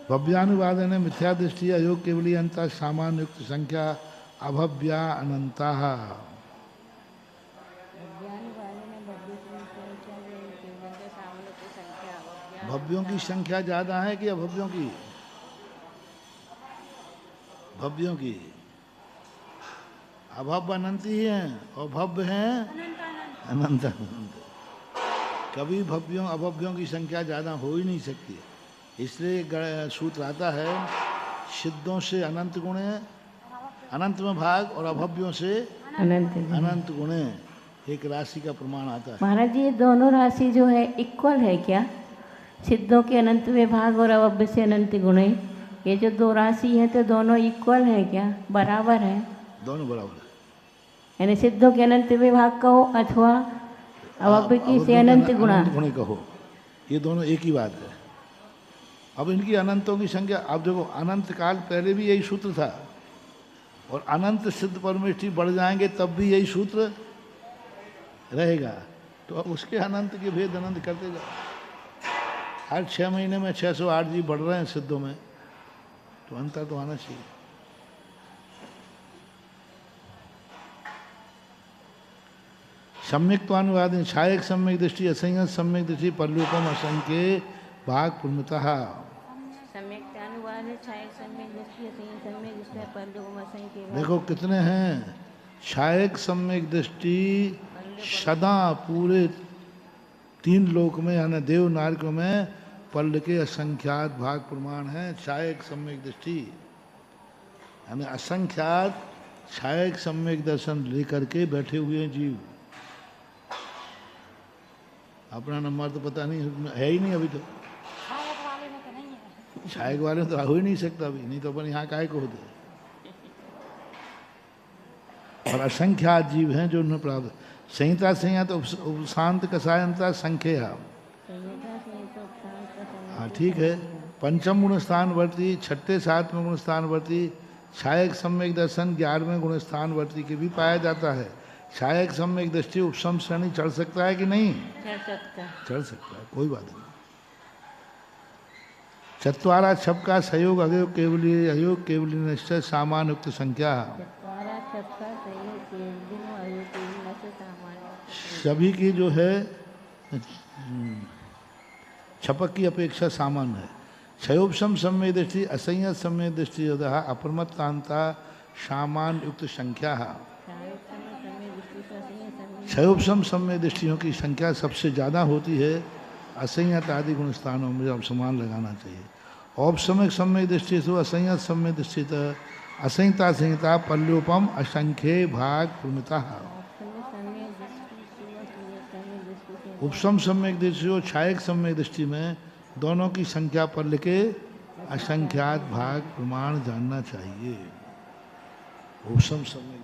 भव्यानुवाद ने मिथ्या दृष्टि अयोग केवली अंत सामान्य युक्त संख्या अभव्या अनंता। भव्यों की संख्या ज्यादा है कि अभव्यों की? भव्यों की। अभव्य अनंत ही है और भव्य है अनंत अनंत। कभी भव्यों अभव्यों की संख्या ज्यादा हो ही नहीं सकती, इसलिए सूत्र आता है सिद्धों से अनंत गुण है, अनंत में भाग, और अभव्यों से अनंत गुण है। एक राशि का प्रमाण आता है। महाराज जी, ये दोनों राशि जो है इक्वल है क्या? सिद्धों के अनंत में भाग और अभव्य से अनंत गुण, ये जो 2 राशि है तो दोनों इक्वल है क्या, बराबर है? दोनों बराबर है। यानी सिद्धों के अनंत विभाग कहो अथवा अभव्य की से अनंत गुणा कहो, ये दोनों एक ही बात है। अब इनकी अनंतों की संख्या, अब देखो अनंत काल पहले भी यही सूत्र था, और अनंत सिद्ध परमेष्ठी बढ़ जाएंगे तब भी यही सूत्र रहेगा। तो अब उसके अनंत के भेद अनंत करते जाओ। हर 6 महीने में 608 जीव बढ़ रहे हैं सिद्धों में, तो अंतर तो आना चाहिए। सम्यक तो अनुवाद छायक सम्यक दृष्टि असंयत सम्यक दृष्टि पल्लुकम असंख्य भाग पूर्णतः। देखो कितने हैं? छायक सम्यक दृष्टि सदा पूरे 3 लोक में यानी देव नारक में पल्ल के असंख्यात भाग प्रमाण है। छायक सम्यक दृष्टि यानी असंख्यात छायक सम्यक दर्शन लेकर के बैठे हुए हैं जीव। अपना नंबर तो पता नहीं है ही नहीं अभी तो। छायक वाले में तो हो ही नहीं सकता अभी, नहीं तो अपन यहाँ काहे को होते। और असंख्यात जीव हैं जो उन्हें प्राप्त। संहिता संहिता उपशांत कषायंता संख्या, हाँ ठीक है। पंचम गुण स्थानवर्ती, 6ठे 7वें गुण स्थानवर्ती छायक सम्यक दर्शन 11वें गुण स्थानवर्ती के भी पाया जाता है। छायक सम्यक दृष्टि उपशम श्रेणी चढ़ सकता है कि नहीं? चढ़ सकता है, कोई बात नहीं। चत्वारा छप का सहयोग अयोग केवली अयोग केवली निश्चय सामान्य युक्त संख्या। सभी की जो है छपक की अपेक्षा सामान्य है। क्षयोपम सम्य दृष्टि असंयत सम्य दृष्टि अप्रमत्तांता सामान युक्त संख्या। क्षयोपम सम्य दृष्टियों की संख्या सबसे ज़्यादा होती है असंयत आदि गुण स्थानों में, अब समान लगाना चाहिए। औपसमिक सम्य दृष्टि से असंयत सम्य दृष्टि असंहिता संहिता पल्योपम असंख्य भाग प्रमिता। उपसम सम्यक दृष्टि और छायक सम्यक दृष्टि में दोनों की संख्या पल्ल के असंख्यात भाग प्रमाण जानना चाहिए। उपसम सम्यक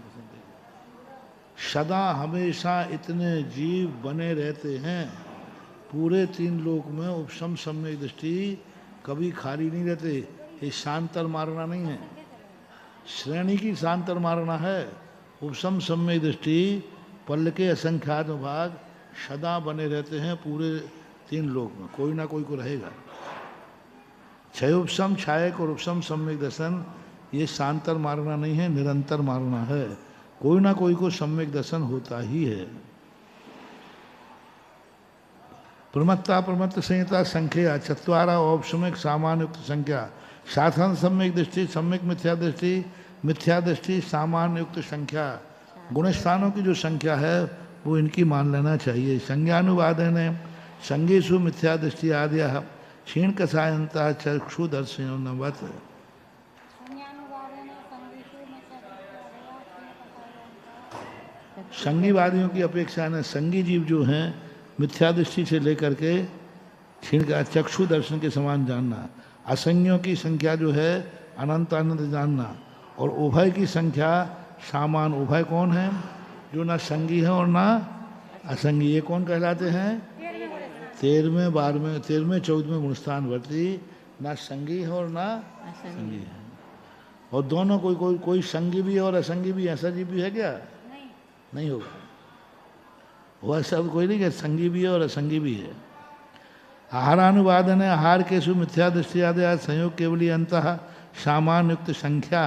सदा हमेशा इतने जीव बने रहते हैं पूरे 3 लोक में। उपसम सम्यक दृष्टि कभी खाली नहीं रहते। ये शांतर मारना नहीं है, श्रेणी की शांतर मारना है। उपसम सम्यक दृष्टि पल्ल के असंख्यात भाग सदा बने रहते हैं पूरे 3 लोक में, कोई ना कोई को रहेगा। क्षयोपम छायक और उपसम सम्यक दर्शन ये शांतर मारना नहीं है, निरंतर मारना है। कोई ना कोई को सम्यक दर्शन होता ही है। प्रमत्ता प्रमत्त संहिता संख्या चत्वारा औपसमिक सामान्य युक्त संख्या साधन सम्यक दृष्टि सम्यक मिथ्या दृष्टि सामान्य युक्त संख्या। गुण स्थानों की जो संख्या है वो इनकी मान लेना चाहिए। संज्ञानुवाद ने संगेशु मिथ्या दृष्टि आदि क्षीण कसायंता चक्षु दर्शनवत। संगीवादियों की अपेक्षा ने संगी जीव जो हैं मिथ्या दृष्टि से लेकर के क्षीण का चक्षु दर्शन के समान जानना, असंज्ञों की संख्या जो है अनंत अनंत जानना, और उभय की संख्या सामान। उभय कौन है? जो ना संगी है और ना असंगी। ये कौन कहलाते हैं? 13वें 12वें 13वें 14वें गुणस्थान वर्ती। ना संगी है और ना संगी है। और दोनों कोई संगी भी है और असंगी भी है। ऐसा जीव भी है क्या? नहीं होगा। वह सब कोई नहीं कि संगी भी है और असंगी भी है। आहारानुवादन है आहार केशु मिथ्या दृष्टि आदि संयोग केवली अंत सामान्य युक्त संख्या।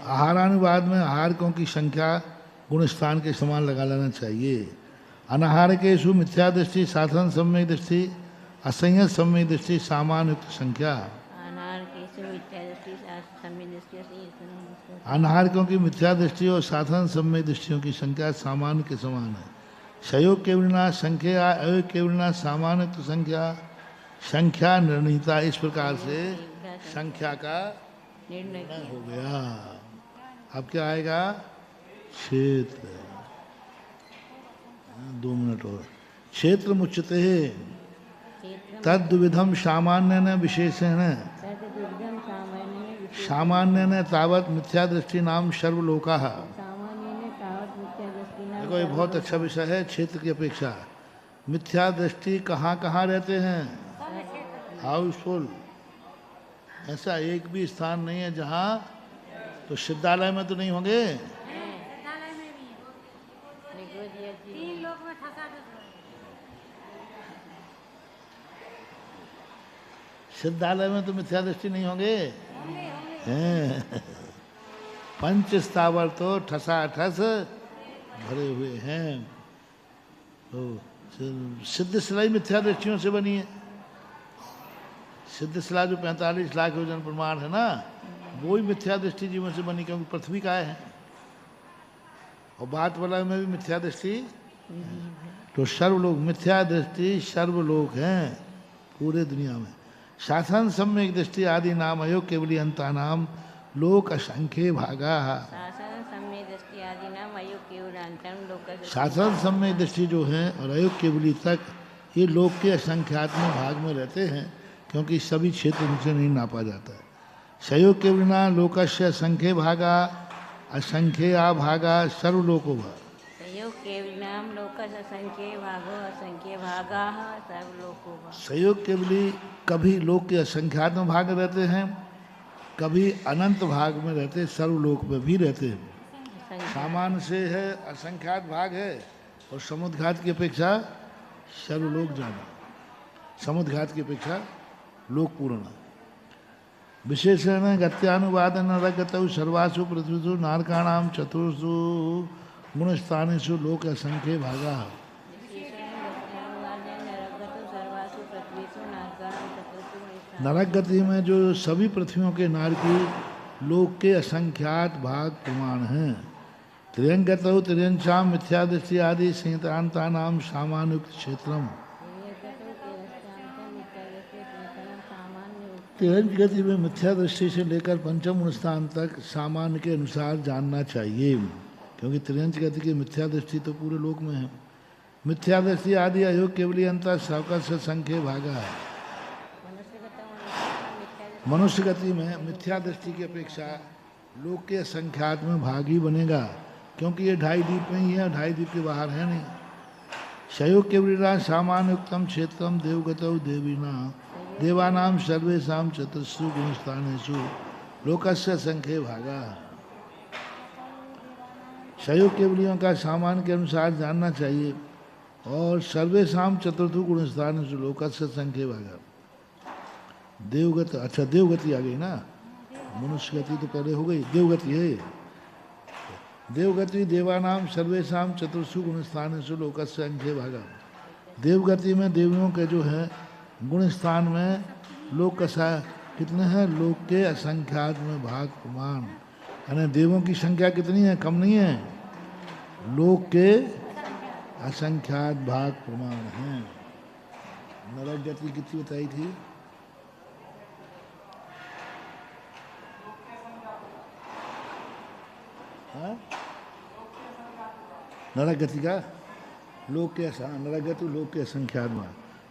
आहारानुवाद में आहारकों की संख्या गुण स्थान के समान लगा लेना चाहिए। अनाहार केशु मिथ्या दृष्टि साधन सम्यक दृष्टि असंयत सम्यक दृष्टि सामान्य युक्त संख्या। अनाहारकों की मिथ्या दृष्टि और साधन सम्यक दृष्टियों की संख्या सामान्य के समान है। सहयोग केवलना संख्या अयोग केवलना सामान्य युक्त संख्या। संख्या निर्णीता इस प्रकार से संख्या का निर्णय हो गया। अब क्या आएगा? क्षेत्र। 2 मिनट और। क्षेत्र मुच्यते तद्विधम सामान्य न विशेषण। सामान्य ने तावत मिथ्या दृष्टि नाम सर्वलोका। देखो ये बहुत अच्छा विषय है। क्षेत्र की अपेक्षा मिथ्या दृष्टि कहाँ कहाँ रहते हैं? हाउसफुल। ऐसा एक भी स्थान नहीं है जहाँ, तो सिद्धालय में तो नहीं होंगे। सिद्धालय में तो मिथ्या दृष्टि नहीं होंगे। पंच स्थावर तो ठसाठस भरे हुए हैं। तो सिद्ध शिला मिथ्या दृष्टियों से बनी है। सिद्ध शिला जो 45 लाख योजन प्रमाण है ना, वो ही मिथ्या दृष्टि जीवन से बनी, क्योंकि पृथ्वी का है। और बात वाला में भी मिथ्या दृष्टि। तो सर्वलोक मिथ्या दृष्टि सर्वलोक हैं पूरे दुनिया में। शासन सम्यक दृष्टि आदि नाम अयोग केवली अंता नाम लोक असंख्य भागा। शासन सम्यक दृष्टि जो है और अयोग केवली तक ये लोक के असंख्यात्मक भाग में रहते हैं, क्योंकि सभी क्षेत्र उनसे नहीं नापा जाता है। सहयोग केवलिना लोकस्य असंख्य भागा असंख्य भागा सर्वलोको भा। सहयोग केवली कभी लोक के असंख्यात्मक भाग रहते हैं, कभी अनंत भाग में रहते, सर्वलोक में भी रहते हैं। सामान्य से है असंख्यात भाग है, और समुद्घात की अपेक्षा सर्वलोक जाना, समुद्घात की अपेक्षा लोक पूर्ण। विशेषण गत्यानुवाद नरगतौ सर्वासु पृथ्वीषु नारकाणाम चतुर्षु गुणस्थानेषु लोक असंख्य भागा। नरक गति में जो सभी पृथ्वियों के नारकी लोक के असंख्यात भाग प्रमाण हैं। त्रियंगतौ त्रियंशाम मिथ्यादृष्टि आदि संहितांता नाम सामान्युक्त क्षेत्रम। तिरंज गति में मिथ्या दृष्टि से लेकर पंचम गुणस्थान तक सामान्य के अनुसार जानना चाहिए, क्योंकि त्रियंज गति की मिथ्या दृष्टि तो पूरे लोक में है। मिथ्या दृष्टि आदि अयोग केवली अंतर सबका से संख्य भागा है। मनुष्य गति में मिथ्या दृष्टि की अपेक्षा लोक के संख्यात में भाग ही बनेगा, क्योंकि ये 2.5 द्वीप में ही है, 2.5 द्वीप के बाहर है नहीं। शयोग केवली सामान्य उत्तम क्षेत्रम देवगतौ देवीना देवानाम सर्वेशाम चतुर्षु गुणस्थानेषु लोकस्य संख्य भागा। सहयोग केवलियों का सामान्य के अनुसार जानना चाहिए, और सर्वेशाम चतुर्थु गुणस्थानेषु लोकस्य संख्य भागा। देवगत, अच्छा देवगति आ गई ना, मनुष्य गति तो पहले हो गई, देवगति है। देवगति देवानाम सर्वेशाम चतुर्षु गुणस्थानेषु लोकस्य संख्य भागा। देवगति में देवियों के जो है गुण स्थान में लोक कसा कितने हैं, लोक के असंख्यात में भाग प्रमाण, यानी देवों की संख्या कितनी है, कम नहीं है, लोक के असंख्यात भाग प्रमाण हैं। नरक गति कितनी बताई थी, नरक गति का लोक के नरक गति लोक के असंख्यात में,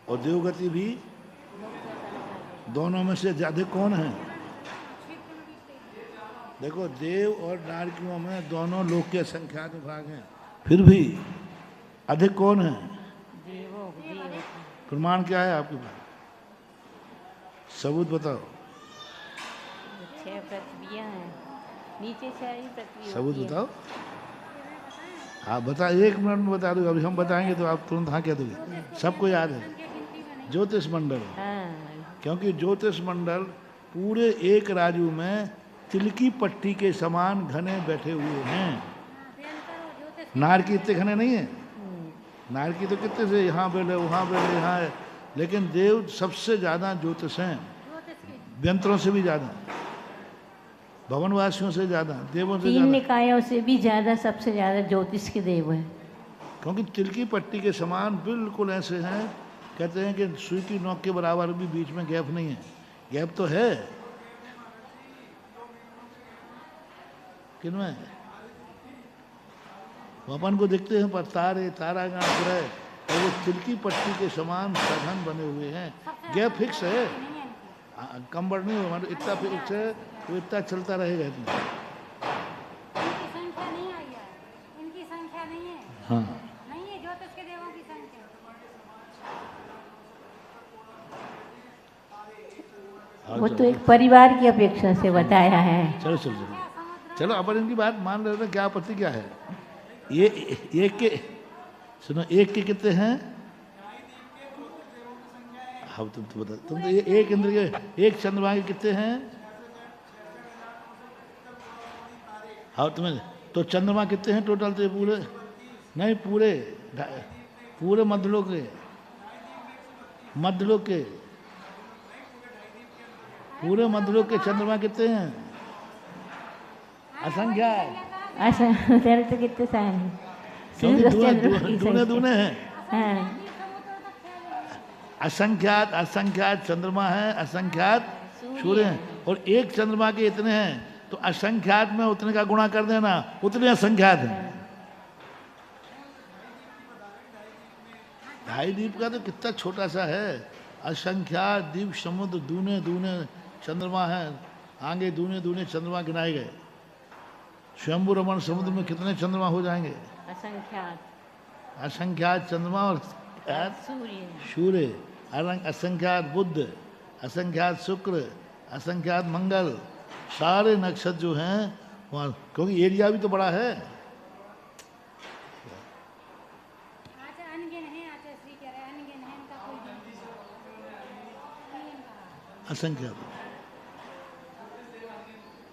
और देवगति भी, दोनों में से ज्यादा कौन है? देखो देव और नारकियों में दोनों लोक के असंख्यात भाग हैं, फिर भी अधिक कौन है? प्रमाण क्या है आपके पास, सबूत बताओ। 6 पृथ्वियां हैं, नीचे 6 ही पृथ्वी। सबूत बताओ, आप बता, 1 मिनट में बता दो। अभी हम बताएंगे तो आप तुरंत हाँ कह दोगे, सबको याद है। ज्योतिष मंडल, क्योंकि ज्योतिष मंडल पूरे एक राजू में तिल की पट्टी के समान घने बैठे हुए हैं। नारकी इतने घने नहीं है, नारकी तो कितने से यहाँ बैठे वहाँ बैठे यहाँ है, लेकिन देव सबसे ज्यादा ज्योतिष हैं, व्यंतरों से भी ज्यादा, भवनवासियों से ज्यादा, देवों से 3 निकायों से भी ज्यादा, सबसे ज्यादा ज्योतिष के देव हैं। क्योंकि तिल की पट्टी के समान बिल्कुल ऐसे हैं, कहते हैं कि सुई की नोक के बराबर भी बीच में गैप नहीं है। गैप तो है, किनमें? वो अपन को दिखते हैं, पर तारे तारागण ग्रह और वो तिल की पट्टी के समान सघन बने हुए हैं। गैप फिक्स है, कम बढ़ नहीं होगा, इतना फिक्स है, वो इतना चलता रहेगा इतना। इनकी संख्या नहीं आई है, इनकी संख्या नहीं है, हाँ नहीं है ज्योतिष के देवों की संख्या। वो तो एक परिवार की अपेक्षा से बताया है। चलो चलो चलो चलो, अपन इनकी बात मान रहे थे, क्या आपत्ति क्या है? ये एक के, सुनो, एक के कितने हैं? हाँ तुम तो बता, तुम तो ये एक इंद्र के, एक चंद्रमा के कितने हैं? हाँ तुम्हें तो चंद्रमा कितने हैं टोटल? तो पूरे नहीं, पूरे मध्यलोक के, मध्यलोक के, पूरे मध्यलोक के चंद्रमा कितने हैं? असंख्या, उधर तो कितने सारे दूने दूने हैं। हाँ। असंख्यात असंख्यात चंद्रमा है, असंख्यात सूर्य हैं, और एक चंद्रमा के इतने हैं, तो असंख्यात में उतने का गुणा कर देना, उतने असंख्यात हैं। 2.5 द्वीप का तो कितना छोटा सा है, असंख्यात द्वीप समुद्र, दूने दूने चंद्रमा है, आगे दूने दूने चंद्रमा गिनाए गए। स्वयंभू रमण समुद्र में कितने चंद्रमा हो जाएंगे? असंख्यात, असंख्यात चंद्रमा और सूर्य, असंख्यात बुध, असंख्यात शुक्र, असंख्यात मंगल, सारे नक्षत्र जो हैं वहाँ, क्योंकि एरिया भी तो बड़ा है। अच्छा अनगिन है, अच्छा श्री कह रहे हैं अनगिन है, इनका कोई असंख्यात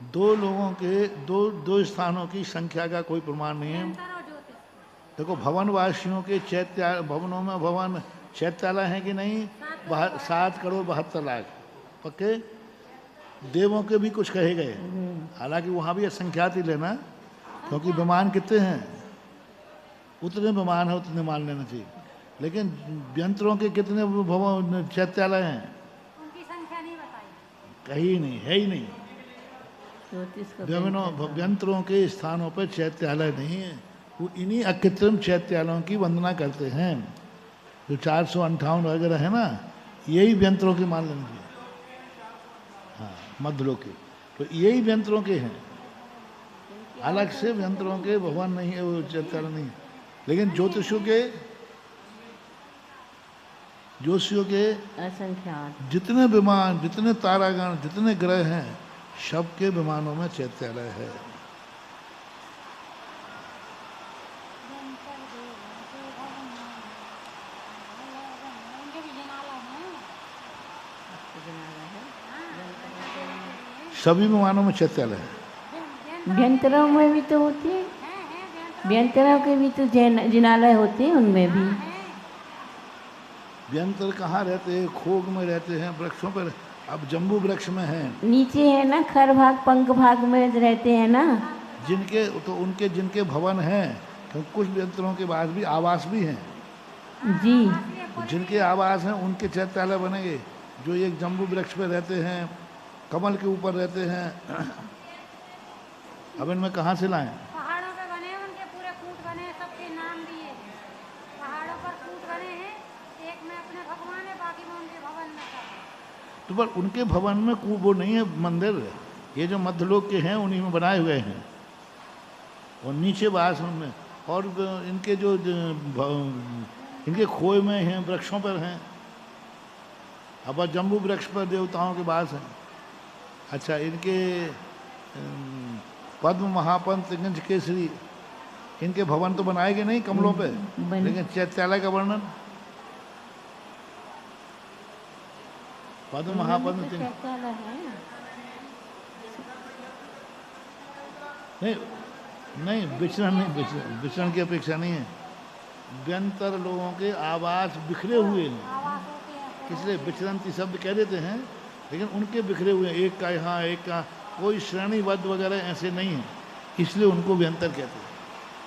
दो लोगों के दो स्थानों की संख्या का कोई प्रमाण नहीं है। निरंतर और ज्योतिष। देखो भवनवासियों के चैत्य भवनों में भवन चैत्यालय है कि नहीं? 7,72,72,00,000 पक्के। देवों के भी कुछ कहे गए, हालांकि वहाँ भी असंख्यात ही लेना, क्योंकि विमान कितने हैं, उतने विमान है उतने मान लेना चाहिए। लेकिन यंत्रों के कितने भवन चैत्यालय हैं? उनकी संख्या नहीं बताई। कहीं नहीं, है ही नहीं। ज्योतिष को यंत्रों के स्थानों पर चैत्यालय नहीं है। वो इन्हीं अकृत्रिम चैत्यालयों की वंदना करते हैं। जो 458 वगैरह है ना, यही यंत्रों के मान लेना चाहिए। हाँ, मध्यलोक के तो यही यंत्रों के हैं, अलग से यंत्रों के भगवान नहीं है, वो चैत्यालय नहीं है। लेकिन ज्योतिषों के असंख्यात जितने विमान, जितने तारागण, जितने ग्रह हैं, सबके विमानों में चैत्यालय है। उनके भी जिनालय हैं। सभी विमानों में चैत्यालय है। व्यंतरों में भी तो होती है, व्यंतरों के भी तो जिनालय होते हैं, उनमें भी। व्यंतर कहाँ रहते हैं? खोग में रहते हैं, वृक्षों पर। अब जम्बू वृक्ष में हैं, नीचे है ना, खर भाग पंख भाग में रहते हैं ना। जिनके तो उनके जिनके भवन हैं, तो कुछ यंत्रों के पास भी आवास भी हैं। जी, जिनके आवास हैं उनके चैत्यालय बनेंगे। जो एक जम्बू वृक्ष पे रहते हैं, कमल के ऊपर रहते हैं, अब इनमें कहाँ से लाएं? पहाड़ों पे बने हैं, उनके पूरे कूट बने हैं, सबके नाम दिए। पहाड़ों पर कूट बने हैं, एक में अपने भगवान है, बाकी में उनके भवन में सब है। तो पर उनके भवन में वो नहीं है मंदिर। ये जो मध्यलोक के हैं उन्हीं में बनाए हुए हैं, और नीचे वास उनमें। और इनके जो इनके खोए में हैं, वृक्षों पर हैं। अब जम्बू वृक्ष पर देवताओं के वास हैं। अच्छा, इनके पद्म महापंत गंज केसरी, इनके भवन तो बनाए गए नहीं कमलों पे, लेकिन चैत्यालय का वर्णन पद्म महापंत चैत्यालय है। नहीं, विचरण नहीं, विचरण की अपेक्षा नहीं है। व्यंतर लोगों के आवास बिखरे हुए हैं, इसलिए विचरंती शब्द कह देते हैं, लेकिन उनके बिखरे हुए हैं, एक का यहाँ एक का, कोई श्रेणीबद्ध वगैरह ऐसे नहीं है, इसलिए उनको व्यंतर कहते हैं।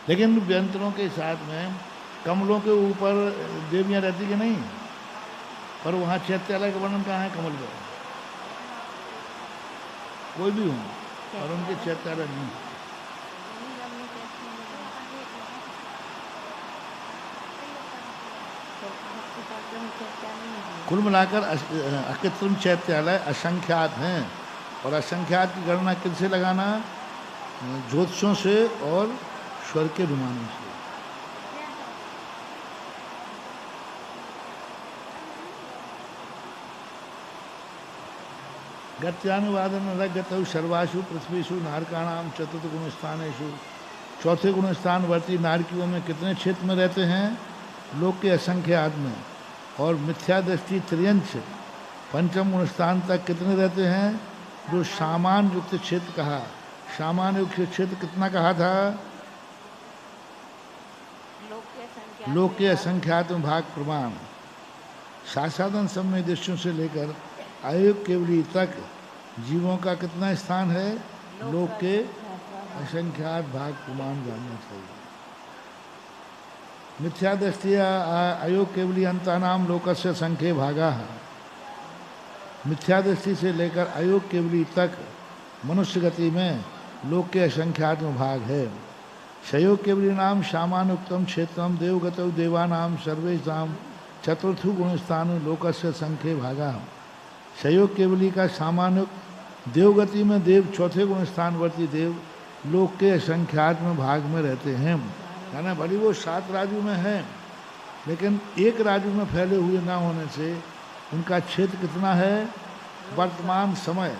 लेकिन व्यंतरों के साथ में कमलों के ऊपर देवियाँ रहती कि नहीं, पर वहाँ चैत्यालय का वर्णन कहाँ है? कमल पर कोई भी हो, और उनके चैत्यालय नहीं। कुल मिलाकर अकृत्रिम चैत्यालय असंख्यात हैं, और असंख्यात की गणना किनसे लगाना? ज्योतिषों से और स्वर्ग के विमानों से। गत्यानुवादन रगतौ सर्वासु पृथ्वीषु नारकाणाम चतुर्थ गुण स्थानेषु। चौथे गुण स्थानवर्ती नारकियों में कितने क्षेत्र में रहते हैं? लोक के असंख्यात में। और मिथ्या दृष्टि त्रियंश पंचम गुण स्थान तक कितने रहते हैं? जो सामान युक्त क्षेत्र कहा, सामान युक्त क्षेत्र कितना कहा था? लोक के असंख्यात में भाग प्रमाण। शासादन समय दृष्टियों से लेकर आयोग केवली तक जीवों का कितना स्थान है? लोक के असंख्यात भाग प्रमाण जानना चाहिए। मिथ्या दृष्टिया अयोग केवली अंतानाम लोकस्य संख्ये भागा। मिथ्या दृष्टि से लेकर अयोग केवली तक मनुष्य गति में लोक के असंख्यात में भाग है। क्षयोग केवली नाम सामानुक्तम क्षेत्रम देवगतौ देवानाम सर्वेषाम चतुर्थु गुणस्थान लोकस्य संख्ये भागा। क्षयोग केवली का सामानुक्त देवगति में देव चौथे गुण स्थानवर्ती देव लोक के असंख्यात में भाग में रहते हैं। यानी भली वो 7 राज्यों में हैं, लेकिन एक राज्य में फैले हुए ना होने से उनका क्षेत्र कितना है? वर्तमान समय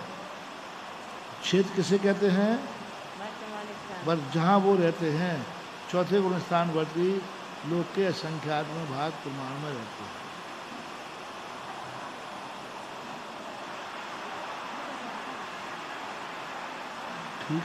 क्षेत्र किसे कहते हैं? जहाँ वो रहते हैं चौथे गुण स्थानवर्ती लोक के असंख्यात में भाग प्रमाण में रहते हैं। ठीक।